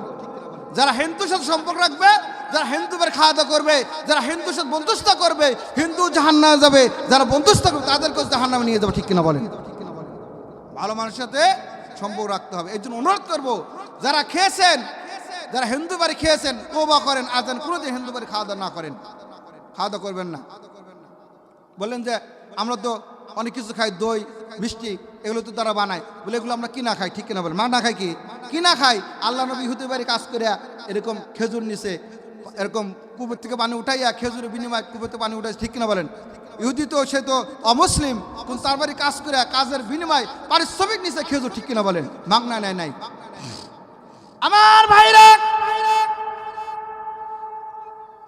যারা হিন্দুর সাথে সম্পর্ক রাখবে, যারা হিন্দুদের খাওয়া দাওয়া করবে, যারা হিন্দুর সাথে বন্ধুত্ব করবে, হিন্দু জাহান্নামে যাবে, যারা বন্ধুত্ব করবে তাদেরকে জাহান্নামে নিয়ে যাবে, ঠিক কিনা বলেন? ভালো মানুষের সাথে সম্পর্ক রাখতে হবে। এই জন্য অনুরোধ করবো, যারা খেয়েছেন, যারা হিন্দু বাড়ি খেয়েছেন, তওবা করেন, আজান কোনোদিন হিন্দু বাড়ি খাওয়া দাওয়া না করেন, খাওয়া দাওয়া করবেন না। বললেন যে আমরা তো অনেক কিছু খাই, দই মিষ্টি, এগুলো তো তারা বানায়, বলে এগুলো আমরা কিনা খাই, ঠিক কিনা বলে? মা না খাই কি কিনা খাই? আল্লাহ নবী হতে পারে কাজ করে এরকম খেজুর নিছে, এরকম কুবের থেকে পানি উঠাইয়া খেজুরের বিনিময়ে কুবেতে পানি উঠাইছে, ঠিক কিনা বলেন? ইহুদি তো সে তো অমুসলিম, কিন্তু তারপরে কাজ করে কাজের বিনিময় পারিশ্রমিক নিছে খেজুর, ঠিক কিনা বলেন? মাগনা নেয় নাই। আমার ভাইরা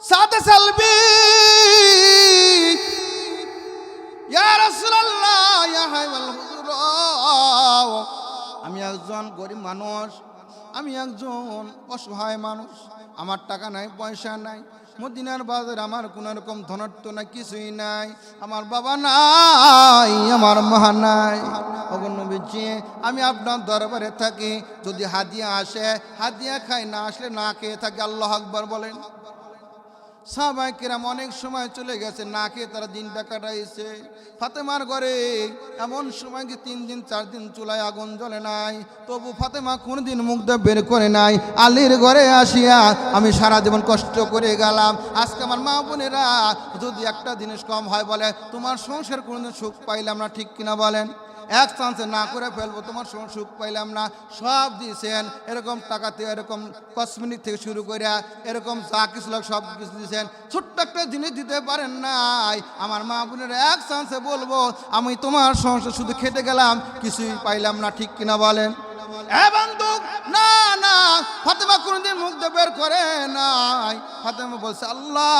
সাথে সালবি ইয়া রাসূলুল্লাহ ইয়া হাবিবাল হুজুর, আমি একজন গরিব মানুষ, আমি একজন অসহায় মানুষ, আমার টাকা নাই, পয়সা নাই, মদিনার বাজার আমার কোনো রকম ধনাত্ম নাই, কিছুই নাই, আমার বাবা নাই, আমার মা নাই। ওগো নবীজি, আমি আপনার দরবারে থাকি, যদি হাদিয়া আসে হাদিয়া খাই, না আসলে না খেয়ে থাকি। আল্লাহু আকবার বলেন। সাহাবায়ে কেরাম অনেক সময় চলে গেছে, না খেয়ে তারা দিনটা কাটাইছে। ফাতেমার ঘরে এমন সময় কি 3 দিন 4 দিন চুলায় আগুন জ্বলে নাই, তবু ফাতেমা কোনদিন মুখটা বের করে নাই। আলীর ঘরে আসিয়া আমি সারা জীবন কষ্ট করে গেলাম, আজকে আমার মা বোনেরা যদি একটা জিনিস কম হয়, বলে তোমার সংসার কোনোদিন সুখ পাইলাম না, ঠিক কিনা বলেন? এক চান্সে না করে ফেলবো, তোমার সঙ্গে সুখ পাইলাম না। সব দিয়েছেন, এরকম টাকাতে, এরকম কসমেটিক থেকে শুরু করে এরকম যা কিছু লোক সব কিছু দিয়েছেন, ছোট্ট একটা জিনিস দিতে পারেন নাই। আমার মা বোনের এক চান্সে বলবো আমি তোমার সংসার শুধু খেটে গেলাম, কিছুই পাইলাম না, ঠিক কিনা বলেন? বন্ধু, না না, ফাতেমা কোনদিন মুখ দিয়ে বের করে নাই। ফাতেমা বলছে, আল্লাহ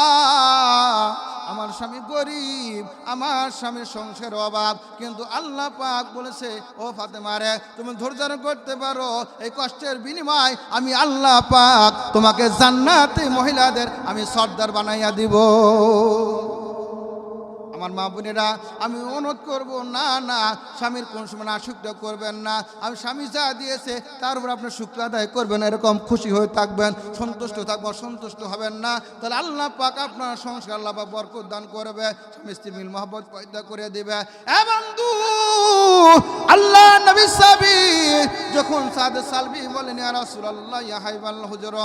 আমার স্বামী গরিব, আমার স্বামীর সংসার অভাব, কিন্তু আল্লাহ পাক বলেছে, ও ফাতেমা রে, তুমি ধৈর্য ধারণ করতে পারো, এই কষ্টের বিনিময় আমি আল্লাহ পাক তোমাকে জান্নাতে মহিলাদের আমি সর্দার বানাইয়া দিব। আমার মা বোনেরা, আমি অনুরোধ করব, না না, স্বামীর কোন সময় আসক্ত করবেন না। আমি স্বামী যা দিয়েছে তার উপর আপনি শুকর আদায় করবেন, এরকম খুশি হয়ে থাকবেন, সন্তুষ্ট থাকবেন, অসন্তুষ্ট হবেন না। তাহলে আল্লাহ পাক আপনার সংসার আল্লাহ পাক বরকত দান করবে, স্বামী স্ত্রী মিল মহব্বত পয়দা করে দিবে। বন্ধু, আল্লাহ নবী সাহাবী যখন সাদে সালবি বলেন, ইয়া রাসূলুল্লাহ ইয়া হাবিবাল হুজুর,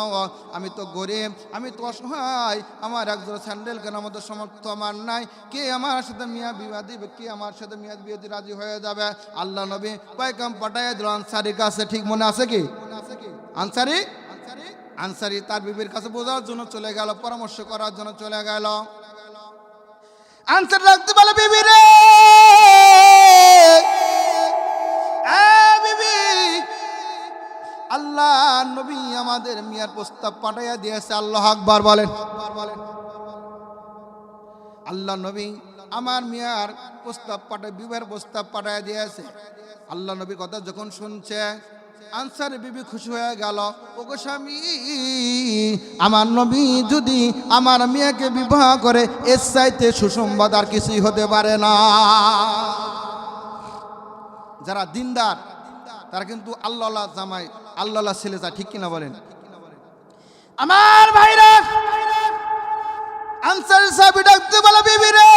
আমি তো গরিব, আমি তো অসহায়, আমার একজোড়া স্যান্ডেল কেনার মতো সামর্থ্য আমার নাই, কে আমার সাথে মিয়া বিবাহ দিবে, কে আমার সাথে মিয়া বিয়ে দিয়ে রাজি হয়ে যাবে? আল্লাহ নবী পয়গাম পাঠাইয়া দিল আনসারীর কাছে, ঠিক মনে আছে কি? আনসারী তার বিবির কাছে বোঝার জন্য চলে গেল, পরামর্শ করার জন্য চলে গেল। আনসার রাখতে বলে, বিবি রে, বিবি, আল্লাহ নবী আমাদের মিয়ার প্রস্তাব পাঠাইয়া দিয়েছে। আল্লাহু আকবার বলেন। আল্লাহ নবী আমার মিয়ার প্রস্তাব পাঠায়, বিবাহের প্রস্তাব পাঠাইয়া দিয়েছে। আল্লাহ নবীর কথা যখন শুনছে, আনসারের বিবি খুশি হয়ে গেল। ওগো স্বামী, আমার নবী যদি আমার মেয়েকে বিবাহ করে, এর চাইতে সুসংবাদ আর কিছুই হতে পারে না। যারা দিনদার তারা কিন্তু আল্লাহ জামাই, আল্লাহ ছেলে যায়, ঠিক কিনা বলেন? আমার ভাইরা, আনসার সাহাবী ডাকতে বলে, বিবি রে,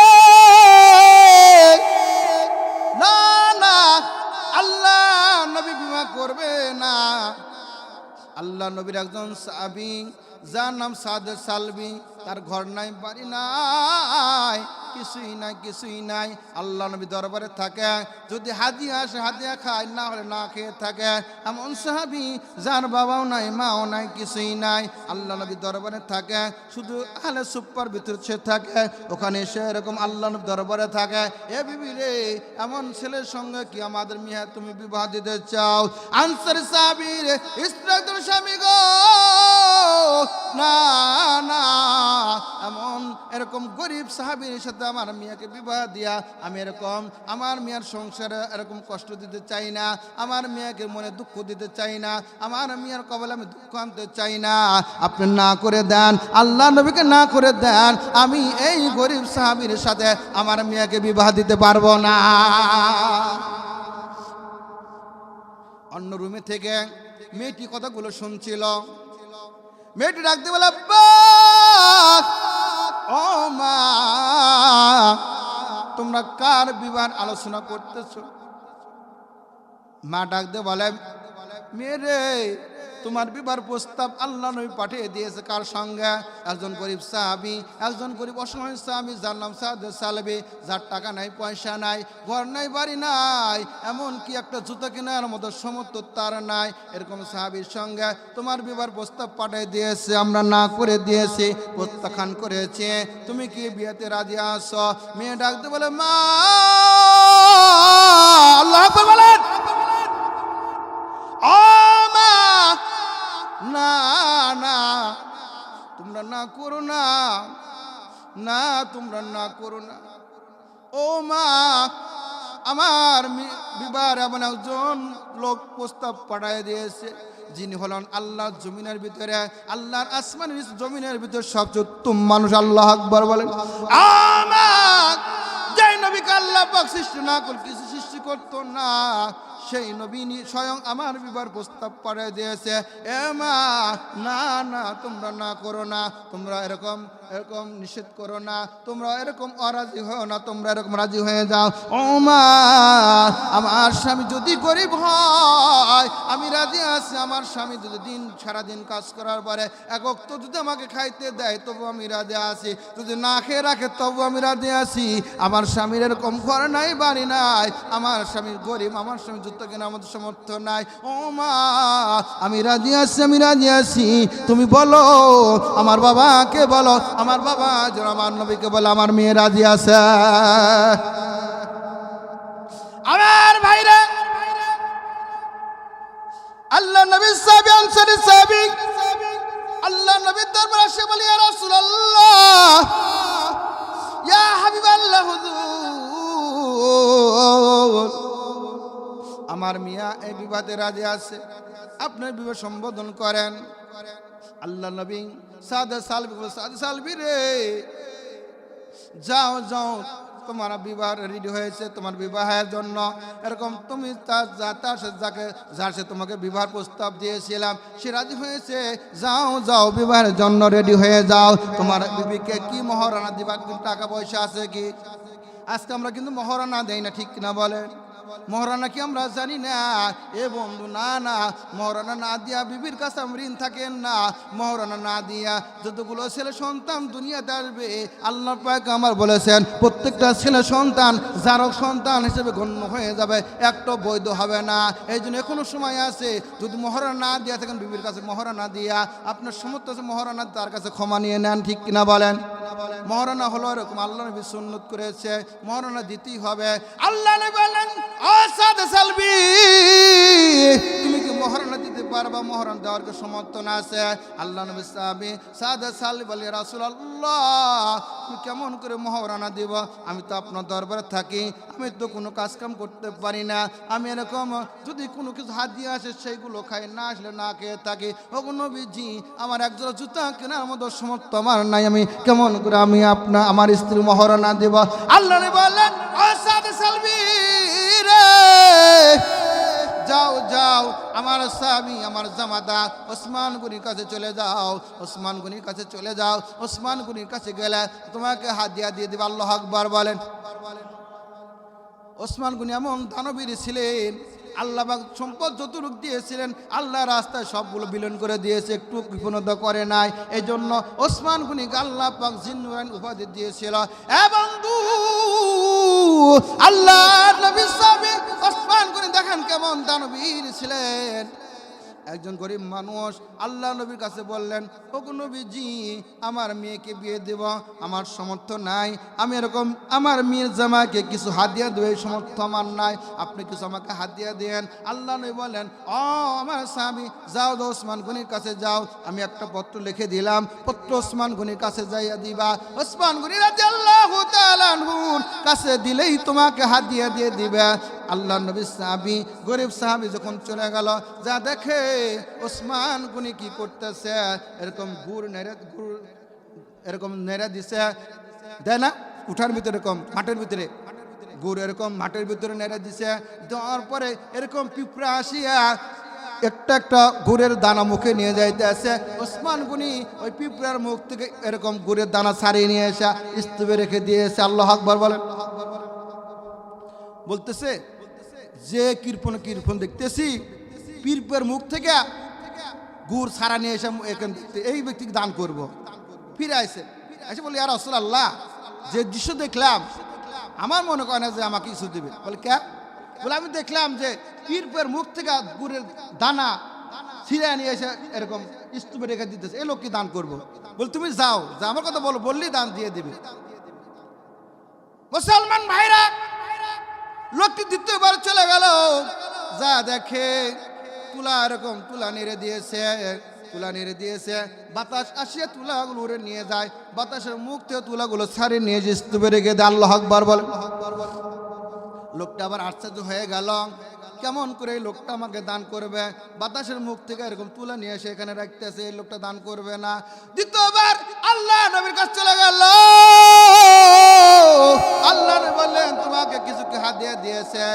না না, আল্লাহ নবী বিবাহ করবে না। আল্লাহ নবীর একজন সাহাবী যার নাম সাদে সালবি, তার ঘর নাই, বাড়ি নাই, কিছুই নাই, কিছুই নাই। আল্লাহ নবী দরবারে থাকে, যদি হাদিয়া আসে হাদিয়া খায়, না হলে না খেয়ে থাকে। এমন সাহাবী যার বাবাও নাই, মাও নাই, কিছুই নাই, আল্লাহ নবী দরবারে থাকে, শুধু আহলে সুপ্পার ভিতরে সে থাকে, ওখানে এসে এরকম আল্লাহ নবী দরবারে থাকে। এ বিবি রে, এমন ছেলের সঙ্গে কি আমাদের মিয়া তুমি বিবাহ দিতে চাও? আনসারী সাহাবী রে, ইসরাতুল স্বামী গো, না না, এমন এরকম গরিব সাহাবীর সাথে আমার মিয়াকে বিবাহ দিয়া আমি এরকম আমার মিয়ার সংসারে এরকম কষ্ট দিতে চাই না, আমার মিয়াকে মনে দুঃখ দিতে চাই না, আমার মিয়ার কবলে আমি দুঃখ আনতে চাই না। আপনি না করে দেন, আল্লাহ নবীকে না করে দেন, আমি এই গরিব সাহাবীর সাথে আমার মিয়াকে বিবাহ দিতে পারবো না। অন্য রুমে থেকে মেয়েটি কথাগুলো শুনছিল। মেয়েটি ডাকতে বলে, ও মা, তোমরা কার বিবাহ আলোচনা করতেছ? মা ডাকতে বলে, মেরে তোমার বিবাহ প্রস্তাব আল্লাহ নবী পাঠিয়ে দিয়েছে কার সঙ্গে? একজন গরিব সাহাবী, একজন গরিব অসহায় সাহাবী যার নাম সাদ সালবি, যার টাকা নাই, পয়সা নাই, ঘর নাই, বাড়ি নাই, এমন কি একটা জুতা কেনার মতো সমর্থ তার নাই। এরকম সাহাবীর সঙ্গে তোমার বিবাহ প্রস্তাব পাঠিয়ে দিয়েছে, আমরা না করে দিয়েছি, প্রত্যাখ্যান করেছে। তুমি কি বিয়েতে রাজি আছো? মেয়ে ডাকতে বলে মা, আল্লাহ আকবার বলেন, ও মা, না না তোমরা না করো না, না তোমরা না করো না। ও মা, আমার বিবাহের এমন একজন লোক প্রস্তাব পাঠায় দিয়েছে, যিনি হলেন আল্লাহর জমিনের ভিতরে, আল্লাহর আসমানের জমিনের ভিতরে সবচেয়ে উত্তম মানুষ। আল্লাহ আকবার বলেন। আমার যে নবীকে আল্লাহ পাক সৃষ্টি না করে কিছু সৃষ্টি করতো না, সেই নবী স্বয়ং আমার বিবাহ প্রস্তাব পাঠিয়ে দিয়েছে। এ মা, না না তোমরা না করো না, তোমরা এরকম এরকম নিষেধ করো না, তোমরা এরকম অরাজি হও না, তোমরা এরকম রাজি হয়ে যাও। ও মা, আমার স্বামী যদি গরিব হয় আমি রাজি আছি, আমার স্বামী যদি সারাদিন কাজ করার পরে এক ওয়াক্ত যদি আমাকে খাইতে দেয় তবু আমি রাজি আছি, যদি না খেয়ে রাখে তবু আমি রাজি আছি। আমার স্বামীর এরকম ঘর নাই, বাড়ি নাই, আমার স্বামী গরিব, আমার স্বামী জুতো কেনার মতো সামর্থ্য নাই। ও মা, আমি রাজি আছি, আমি রাজি আছি। তুমি বলো, আমার বাবাকে বলো, আমার বাবা যেন আমার নবীকে বলে আমার মেয়ে রাজি আছে। আমার ভাইরা, আল্লাহ নবী সাহাবী আনসারী সাহাবী আল্লাহ নবীর দরবারে এসে বলে ইয়া রাসূলুল্লাহ, ইয়া হাবিবাল্লাহ, হুজুর আমার মিয়া এই বিবাদে রাজি আছে, আপনার বিবাহ সম্বোধন করেন। আল্লাহ নবী সাদ সালবি রে, যাও যাও, তোমার বিবাহ রেডি হয়েছে, তোমার বিবাহের জন্য। এরকম তুমি যার সে তোমাকে বিবাহ প্রস্তাব দিয়েছিলাম সে রাজি হয়েছে, যাও যাও বিবাহের জন্য রেডি হয়ে যাও। তোমার বিবিকে কি মহারণা দিবা? টাকা পয়সা আছে কি? আজকে আমরা কিন্তু মহারণা দেই না, ঠিক কিনা বলেন? মহারানা কি আমরা জানি না? এ বন্ধু, না না, মহারানা না দিয়া বিবির কাছে ঋণ থাকেন না। মহারানা না দিয়া যতগুলো ছেলে সন্তান দুনিয়াতে আসবে আল্লাহ পাক আমার বলেছেন প্রত্যেকটা ছেলে সন্তান জারক সন্তান হিসেবে গণ্য হয়ে যাবে, একটা বৈধ হবে না। এই জন্য এখনো সময় আছে, যদি মহারানা না দিয়া থাকেন বিবির কাছে মহারানা দিয়া আপনার সমর্থ আছে মহারানা তার কাছে ক্ষমা নিয়ে নেন, ঠিক কিনা বলেন? মহারানা হলো এরকম, আল্লাহ নবী সুন্নত করেছে, মহারানা দিতেই হবে। আল্লাহ নবী বলেন, ও সাদ সালবি, তুমি কি মহারানা দিতে পারবা? মহারানা দেওয়ার কি সমর্থন আছে? আল্লাহ নবী সাহাবী সাদ সালবি বলে রাসূলুল্লাহ, তুমি কেমন করে মহারানা দিব? আমি তো আপনার দরবারে থাকি, আমি তো কোনো কাজ কাম করতে পারি না, আমি এরকম যদি কোনো কিছু হাত দিয়ে আসে সেইগুলো খাই, না আসলে না খেয়ে থাকি। ও নবীজি, আমার একজোড়া জুতা কেনার মতো সমর্থ আমার নাই, আমি কেমন করে আমি আমার স্ত্রী মহারানা দেব? আল্লাহ নবী বললেন, ও সাদ সালবি রে, যাও যাও, আমার স্বামী আমার জামাতা ওসমান গনির কাছে চলে যাও, ওসমান গনির কাছে চলে যাও। ওসমান গনির কাছে গেলে তোমাকে হাদিয়া দিয়ে দেবে। আল্লাহু আকবার বলেন। ওসমান গনি এমন দানবীর ছিলেন, আল্লাহ পাক সম্পদ যতটুক দিয়েছিলেন আল্লাহ রাস্তায় সবগুলো বিলীন করে দিয়েছে, একটু কৃপণতা করে নাই। এই জন্য ওসমান গনিকে আল্লাহ পাক জিন্নুরাইন উপাধি দিয়েছিল। এবং আল্লাহ নবী সাহাবী ওসমান গনি দেখেন কেমন দানবীর ছিলেন। একজন গরিব মানুষ আল্লাহ নবীর কাছে বললেন, ও নবীজি, আমার মেয়েকে বিয়ে দেব, আমার সামর্থ্য নাই, আমি এরকম আমার মেয়ের জামাকে কিছু হাদিয়া দেবে এই সামর্থ্য আমার নাই, আপনি কিছু আমাকে হাদিয়া দেন। আল্লাহ নবী বলেন, ও আমার স্বামী, যাও যাও ওসমান গনির কাছে যাও, আমি একটা পত্র লিখে দিলাম, পত্র ওসমান গনির কাছে যাইয়া দিবা। ওসমান গনি রাদিয়াল্লাহু তাআলা আনহুর কাছে দিলেই তোমাকে হাদিয়া দিয়ে দিবে। আল্লাহ নবী সাহাবী গরিব সাহাবী যখন চলে গেল, যা দেখে ওসমান গনি কি করতেছে, এরকম এরকম নেড়ে দিছে, দেয় না উঠার ভিতরে, এরকম মাঠের ভিতরে গুড় এরকম মাঠের ভিতরে নেড়ে দিছে। দেওয়ার পরে এরকম পিঁপড়া আসিয়া একটা একটা গুড়ের দানা মুখে নিয়ে যাইতে আছে। ওসমান গনি ওই পিঁপড়ার মুখ থেকে এরকম গুড়ের দানা ছাড়িয়ে নিয়ে এসে স্তূপে রেখে দিয়েছে। আল্লাহু আকবার বলেন। বলতেছে যে কৃপণ দেখতেছি, পীরের মুখ থেকে গুড় ছাড়া নিয়ে এসে এখান থেকে এই ব্যক্তিকে দান করব। ফিরে আসে এসে বলি ইয়া রাসূলুল্লাহ, যে দৃশ্য দেখলাম আমার মনে করে না যে আমাকে কিছু দেবে। বলে কে? বলে আমি দেখলাম যে পীরের মুখ থেকে গুড়ের দানা ছিঁড়ে নিয়ে এসে এরকম স্তূপে রেখে দিতেছে, এই লোককে দান করব। বলে তুমি যাও, যা আমার কথা বলো, বললেই দান দিয়ে দিবে। মুসলমান ভাইরা, লোকটি দ্বিতীয়বার চলে গেল, যা দেখে তুলা এরকম তুলা নেড়ে দিয়েছে, বাতাস আসিয়া তুলাগুলো উড়ে নিয়ে যায়, বাতাসের মুখ থেকে তুলাগুলো ছাড়িয়ে নিয়ে যে স্তূপে রেখে দেয়। আল্লাহু আকবার বলে। লোকটা আবার আশ্চর্য হয়ে গেল, কেমন করে এই লোকটা আমাকে দান করবে? বাতাসের মুখ থেকে এরকম তুলা নিয়ে এসে এখানে রাখতেছে, এই লোকটা দান করবে না। দ্বিতীয়বার আল্লাহ নবীর কাছে চলে গেল, আল্লাহ নবী বললেন তোমাকে কিছু কি হাদিয়া দিয়েছে?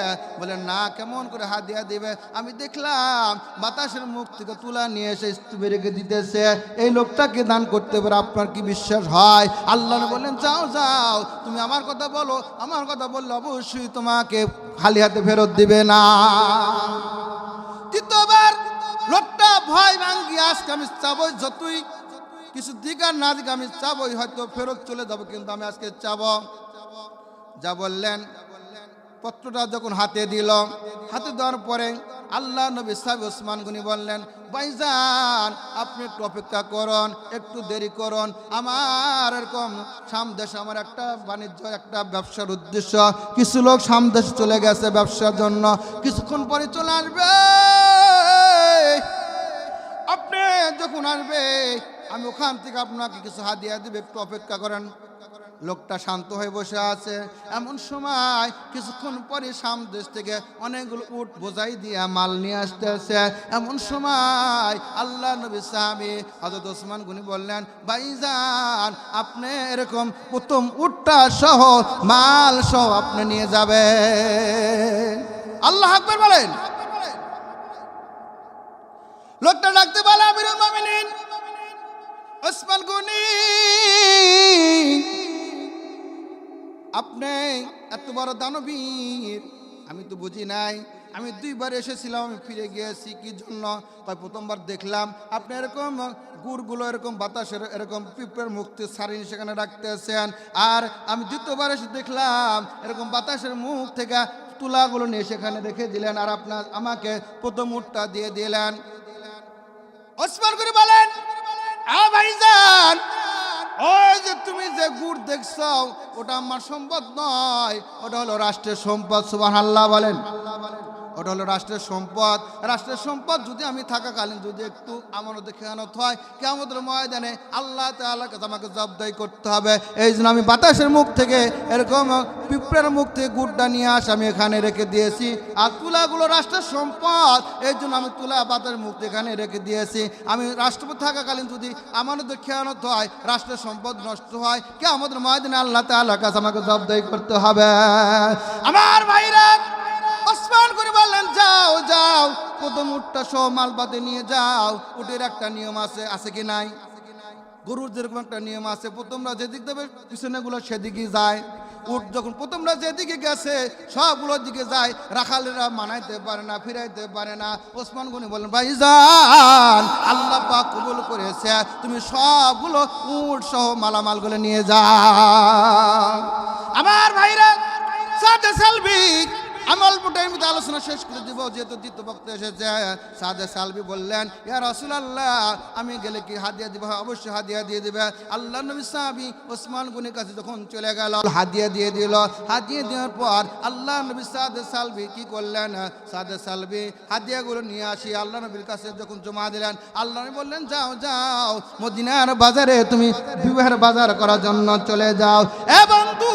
বলেন না, কেমন করে হাদিয়া দিবে? আমি দেখলাম বাতাসের মুখ থেকে তুলা নিয়ে এসে স্তূপে রেখে দিতেছে, এই লোকটাকে দান করতে পারে, আপনার কি বিশ্বাস হয়? আল্লাহ নবী বললেন যাও যাও, তুমি আমার কথা বলো, আমার কথা বললে অবশ্যই তোমাকে খালি হাতে ফেরত দিবে না। তৃতীয়বার লোকটা ভয় ভাঙ্গি, আজকে আমি চাবো, যতই কিছু দিক আর না দিক আমি চাবই, হয়তো ফেরত চলে যাবো, কিন্তু আমি আজকে চাবো। যা বললেন, পত্রটা যখন হাতে দিল, হাতে দেওয়ার পরে আল্লাহ নবী সাহেব ওসমান গনি বললেন ভাইজান আপনি একটু অপেক্ষা করুন, একটু দেরি করুন, আমার এরকম সামদেশে আমার একটা বাণিজ্য, একটা ব্যবসার উদ্দেশ্য, কিছু লোক সামদেশে চলে গেছে ব্যবসার জন্য, কিছুক্ষণ পরে চলে আসবে, আপনি যখন আসবে আমি ওখান থেকে আপনাকে কিছু হাদিয়া দেবে, একটু অপেক্ষা করেন। লোকটা শান্ত হয়ে বসে আছে। এমন সময় কিছুক্ষণ পরে সামদেশ থেকে অনেকগুলো উট বোঝাই দিয়ে মাল নিয়ে আসতেছে। এমন সময় আল্লাহ নবী সাহাবী হযরত ওসমান গনি বললেন ভাইজান আপনি এরকম প্রথম উটটা সহ মাল সহ আপনি নিয়ে যাবেন। আল্লাহু আকবার বলেন। লোকটা ডাকতে বলে আমিরুল মুমিনিন ওসমান গনি, আপনি এত বড় দানবীর আমি তো বুঝি নাই, আমি দুইবার এসেছিলাম, আমি ফিরে গিয়েছি কি জন্য? তাই প্রথমবার দেখলাম আপনি এরকম গুড়গুলো এরকম বাতাসের এরকম পিঁপড়ের মুক্তি সারিয়ে সেখানে রাখতেছেন, আর আমি দ্বিতীয়বার এসে দেখলাম এরকম বাতাসের মুখ থেকে তুলাগুলো নিয়ে সেখানে রেখে দিলেন, আর আপনার আমাকে প্রথম উটটা দিয়ে দিলেন। ওসমান গনি বলেন ভাইজান ওই যে তুমি যে গুড় দেখছো ওটা আমার সম্পদ নয়, ওটা হলো রাষ্ট্রের সম্পদ। সুবহানাল্লাহ বলেন। ওটা হলো রাষ্ট্রের সম্পদ। রাষ্ট্রের সম্পদ যদি আমি থাকাকালীন যদি একটু আমানত খেয়ানত হয়, কিয়ামতের ময়দানে আল্লাহ তাআলার কাছে আমাকে জবাবদিহি করতে হবে। এই জন্য আমি বাতাসের মুখ থেকে এরকম পিঁপড়ের মুখ থেকে গুড়টা নিয়ে আমি এখানে রেখে দিয়েছি, আর তুলাগুলো রাষ্ট্রের সম্পদ, এই জন্য আমি তুলা বাতাসের মুখ থেকে এখানে রেখে দিয়েছি। আমি রাষ্ট্রপতি থাকাকালীন যদি আমানত খেয়ানত হয়, রাষ্ট্রের সম্পদ নষ্ট হয়, কিয়ামতের ময়দানে আল্লাহ তাআলার কাছে আমাকে জবাবদিহি করতে হবে। আমার ভাইরা ওসমান গনি বললেন যাও যাও প্রথম উটটা সহ মালবাদে নিয়ে যাও। উটের একটা নিয়ম আছে কি নাই? গরুর যেরকম একটা নিয়ম আছে, প্রথমরা যেদিক দেবে পিছনেগুলো সেদিকে যায়। উট যখন প্রথমরা যেদিকে গেছে সবগুলোর দিকে যায়, রাখালেরা মানাইতে পারে না, ফিরাইতে পারে না। ওসমান গনি বলেন ভাইজান আল্লাহ পাক কবুল করেছে, তুমি সবগুলো উট সহ মালামালগুলো নিয়ে যাও। আমার ভাইরা সাদে সালবি আমল বুটের মধ্যে আলোচনা শেষ করে দিব, যেহেতু দ্বিতীয় বক্তা এসেছে। সাদে সালবি বললেন ইয়া রাসূলুল্লাহ আমি গেলে কি হাদিয়া দিব? অবশ্যই হাদিয়া দিয়ে দিবে। আল্লাহ নবী সাহাবী ওসমান গনির কাছে যখন চলে গেল হাদিয়া দিয়ে দিল। হাদিয়া দেওয়ার পর আল্লাহ নবী সাদে সালবি কি করলেন? সাদে সালবি হাদিয়াগুলো নিয়ে আসি আল্লাহ নবীর কাছে যখন জমা দিলেন, আল্লাহ নবী বললেন যাও যাও মদিনার বাজারে তুমি বিবাহের বাজার করার জন্য চলে যাও। এ বন্ধু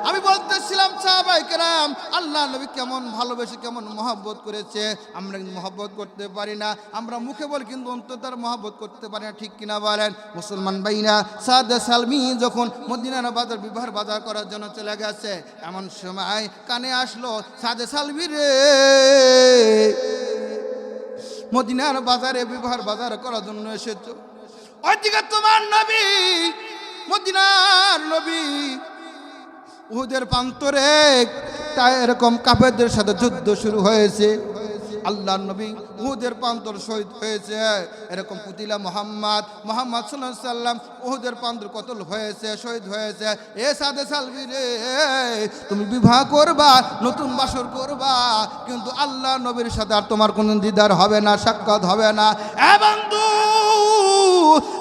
আমি বলতেছিলাম সাহাবায়ে কেরাম আল্লাহ নবী কেমন ভালোবেসে কেমন মহব্বত করেছে, আমরা কিন্তু মহব্বত করতে পারি না। আমরা মুখে বলি কিন্তু অন্তর মহব্বত করতে পারি না, ঠিক কিনা বলেন মুসলমান ভাইরা? সাদে সালমি যখন মদিনার বাজার বিবাহের বাজার করার জন্য চলে গেছে, এমন সময় কানে আসলো সাদে সালমি রে মদিনার বাজারে বিবাহের বাজার করার জন্য এসেছো, ওইদিকে তোমার নবী মদিনার নবী উহুদের প্রান্তরে এরকম কাফেরদের সাথে যুদ্ধ শুরু হয়েছে। আল্লাহর নবী উহুদের প্রান্তর শহীদ হয়েছে। এরকম পুতিলা মোহাম্মদ সাল্লাল্লাহু আলাইহি সাল্লাম উহুদের প্রান্তর কতল হয়েছে, শহীদ হয়েছে। এ সাদে সালবি রে, তুমি বিবাহ করবা, নতুন বাসর করবা, কিন্তু আল্লাহ নবীর সাথে আর তোমার কোনো দিদার হবে না, সাক্ষাৎ হবে না। এ বন্ধু,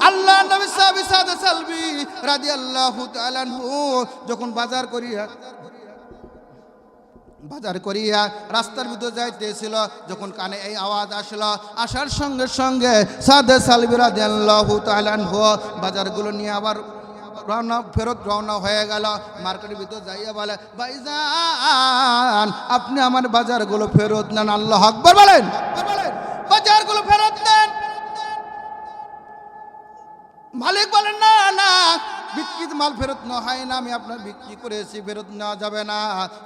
আল্লাহ নবী সাহাবী সাদে সালবি রাদিয়াল্লাহু তাআলা আনহু যখন বাজার করিয়া রাস্তার ভিতর যাইতেছিল, যখন কানে এই আওয়াজ আসলো, আসার সঙ্গে সঙ্গে সাদে সালবি রাদিয়াল্লাহু তাআলা আনহু বাজারগুলো নিয়ে আবার রওনা হয়ে গেল। মার্কেটের ভিতর যাইয়া বলে, ভাইজান আপনি আমার বাজারগুলো ফেরত নেন। আল্লাহু আকবার বলেন, বাজারগুলো ফেরত নেন। মালিক বলেন, না না, বিক্রিত মাল ফেরত না হয় না, আমি আপনার বিক্রি করেছি, ফেরত নেওয়া যাবে না।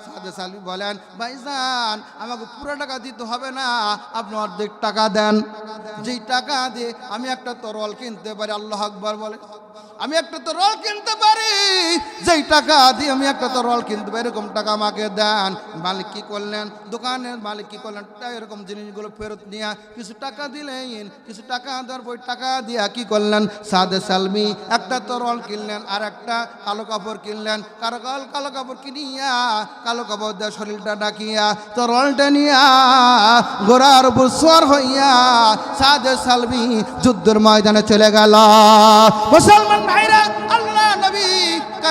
সাদে সালবি বলেন, ভাইজান আমাকে পুরো টাকা দিতে হবে না, আপনি অর্ধেক টাকা দেন। যেই টাকা দিয়ে আমি একটা তরল কিনতে পারি। আল্লাহু আকবার বলে, আমি একটা তরল কিনতে পারি, যেই টাকা দিয়ে আমি একটা তরল কিনতে পারি, এরকম টাকা আমাকে দেন। মালিক কি করলেন, দোকানের মালিক কি করলেন, এরকম জিনিসগুলো ফেরত নিয়ে কিছু টাকা দিলেন। কিছু টাকা দেওয়ার পর টাকা দিয়ে কি করলেন, সাদে সালবি একটা তরল কিনলেন আর একটা কালো কাপড় কিনলেন। কালো কাপড় কিনিয়া কালো কাপড় দিয়ে শরীরটা ডাকিয়া তরলটা নিয়া ঘোড়ার উপর সওয়ার হইয়া সাদে সালবি যুদ্ধের ময়দানে চলে গেল। মুসলমান ভাইরা, আল্লাহ নবী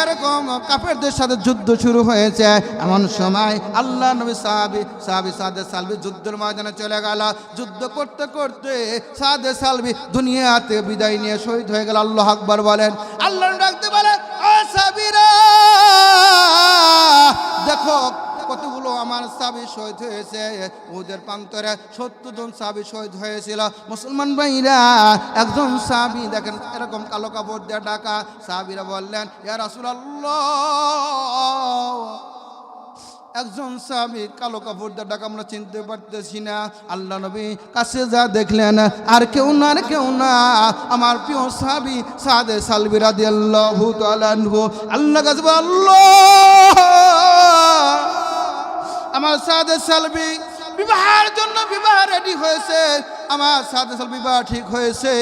এরকম কাফেরদের সাথে যুদ্ধ শুরু হয়েছে, এমন সময় আল্লাহ নবী সাহাবী সাদে সালবি যুদ্ধের ময়দানে চলে গেল। যুদ্ধ করতে করতে সাদে সালবি দুনিয়াতে বিদায় নিয়ে শহীদ হয়ে গেল। আল্লাহু আকবার বলেন। আল্লাহ ডাকতে বলে, ও সাহাবীরা দেখো কতগুলো আমার সাহাবী শহীদ হয়েছে। উহুদের প্রান্তরে 70 জন সাহাবী শহীদ হয়েছিল। মুসলমান ভাইরা, একজন সাহাবী দেখেন এরকম কালো কাপড় দিয়ে ঢাকা। সাহাবীরা বললেন, ইয়া রাসূলুল্লাহ, একজন সাহাবী কালো কাপড় দিয়ে ঢাকা, আমরা চিনতে পারতেছি না। আল্লাহ নবী কাছে যা দেখলেন, আর কেউ না আমার প্রিয় সাহাবী সাদে সালবি রাদিয়াল্লাহু তাআলা আনহু। আল্লাহ কাছে বলে, আল্লাহ আমার সাদে সালবি বিবাহের জন্য বিবাহ রেডি হয়েছে, আমার সাদে সালবি বিবাহ ঠিক হয়েছে।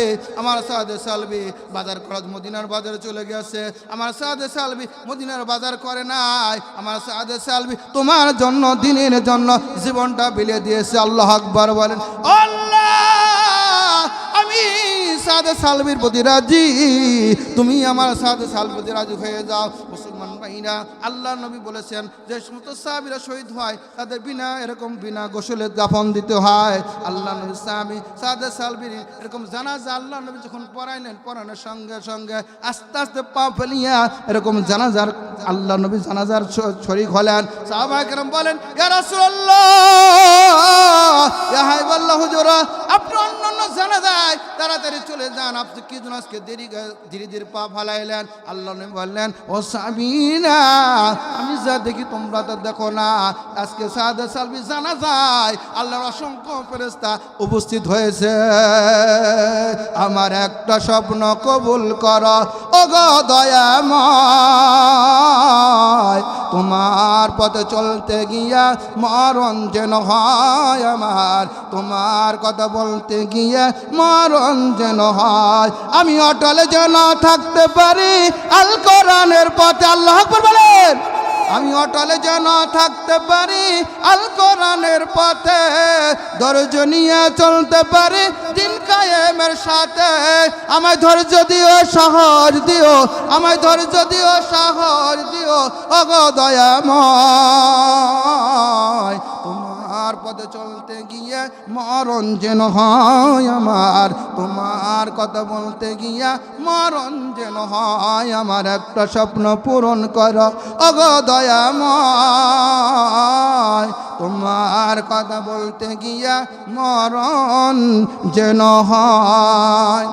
আমার সাদে সালবি বাজার করা মদিনার বাজারে চলে গেছে। আমার সাদে সালবি মদিনার বাজার করে নাই। আমার সাদে সালবি তোমার জন্য, দিনের জন্য জীবনটা বিলিয়ে দিয়েছে। আল্লাহু আকবার বলেন। আল্লাহ, আমি সাদে সালবির প্রতি রাজি, তুমি আমার সাদে সালবির প্রতি রাজি হয়ে যাও। মুসলমান ভাইরা, আল্লাহ নবী বলেছেন যে সমস্ত সাহাবীরা শহীদ হয় তাদের বিনা গোসলে দাফন দিতে হয়। আল্লাহ নবী সাদে সালবির এরকম জানাজা আল্লাহ নবী যখন পড়ানোর সঙ্গে সঙ্গে আস্তে আস্তে পা ফেলিয়া এরকম জানাজার আল্লাহ নবী জানাজার শরীক হলেন। সাহাবায়ে কেরাম বলেন, ইয়া রাসূলুল্লাহ, ইয়া হাবিবাল্লাহ, হুজুর আপনি অন্য জানাজায় তাড়াতাড়ি চলে যান, আপনি কি জন্য আজকে ধীরে পা ফালাইলেন? আল্লাহ নবী বললেন, ও সাহাবীরা, আমি যা দেখি তোমরা তা দেখো না। আজকে সাদে সালবি জানাজায় আল্লাহর অসংখ্য ফেরেশতা উপস্থিত হয়েছে। আমার একটা স্বপ্ন কবুল করো ওগো দয়াময়, তোমার পথে চলতে গিয়া মরণ যেন হয় আমার, তোমার কথা বলতে গিয়া মরণ যেন হয়, আমি অটলে যেন থাকতে পারি আল কোরআনের পথে। আল্লাহু আকবার বলেন। আমি অটলে যেন থাকতে পারি আল কোরআনের পথে, ধৈর্য নিয়ে চলতে পারি দিন কায়েমের সাথে। আমায় ধৈর্য দিও, সাহস দিও, আমায় ধৈর্য দিও, সাহস দিও ওগো দয়াময়, তোমার পথে চলতে গিয়ে মরণ যেন হয় আমার, তোমার কথা বলতে গিয়া মরণ যেন হয় আমার। একটা স্বপ্ন পূরণ করো ওগো দয়াময়, তোমার কথা বলতে গিয়া মরণ যেন হয়।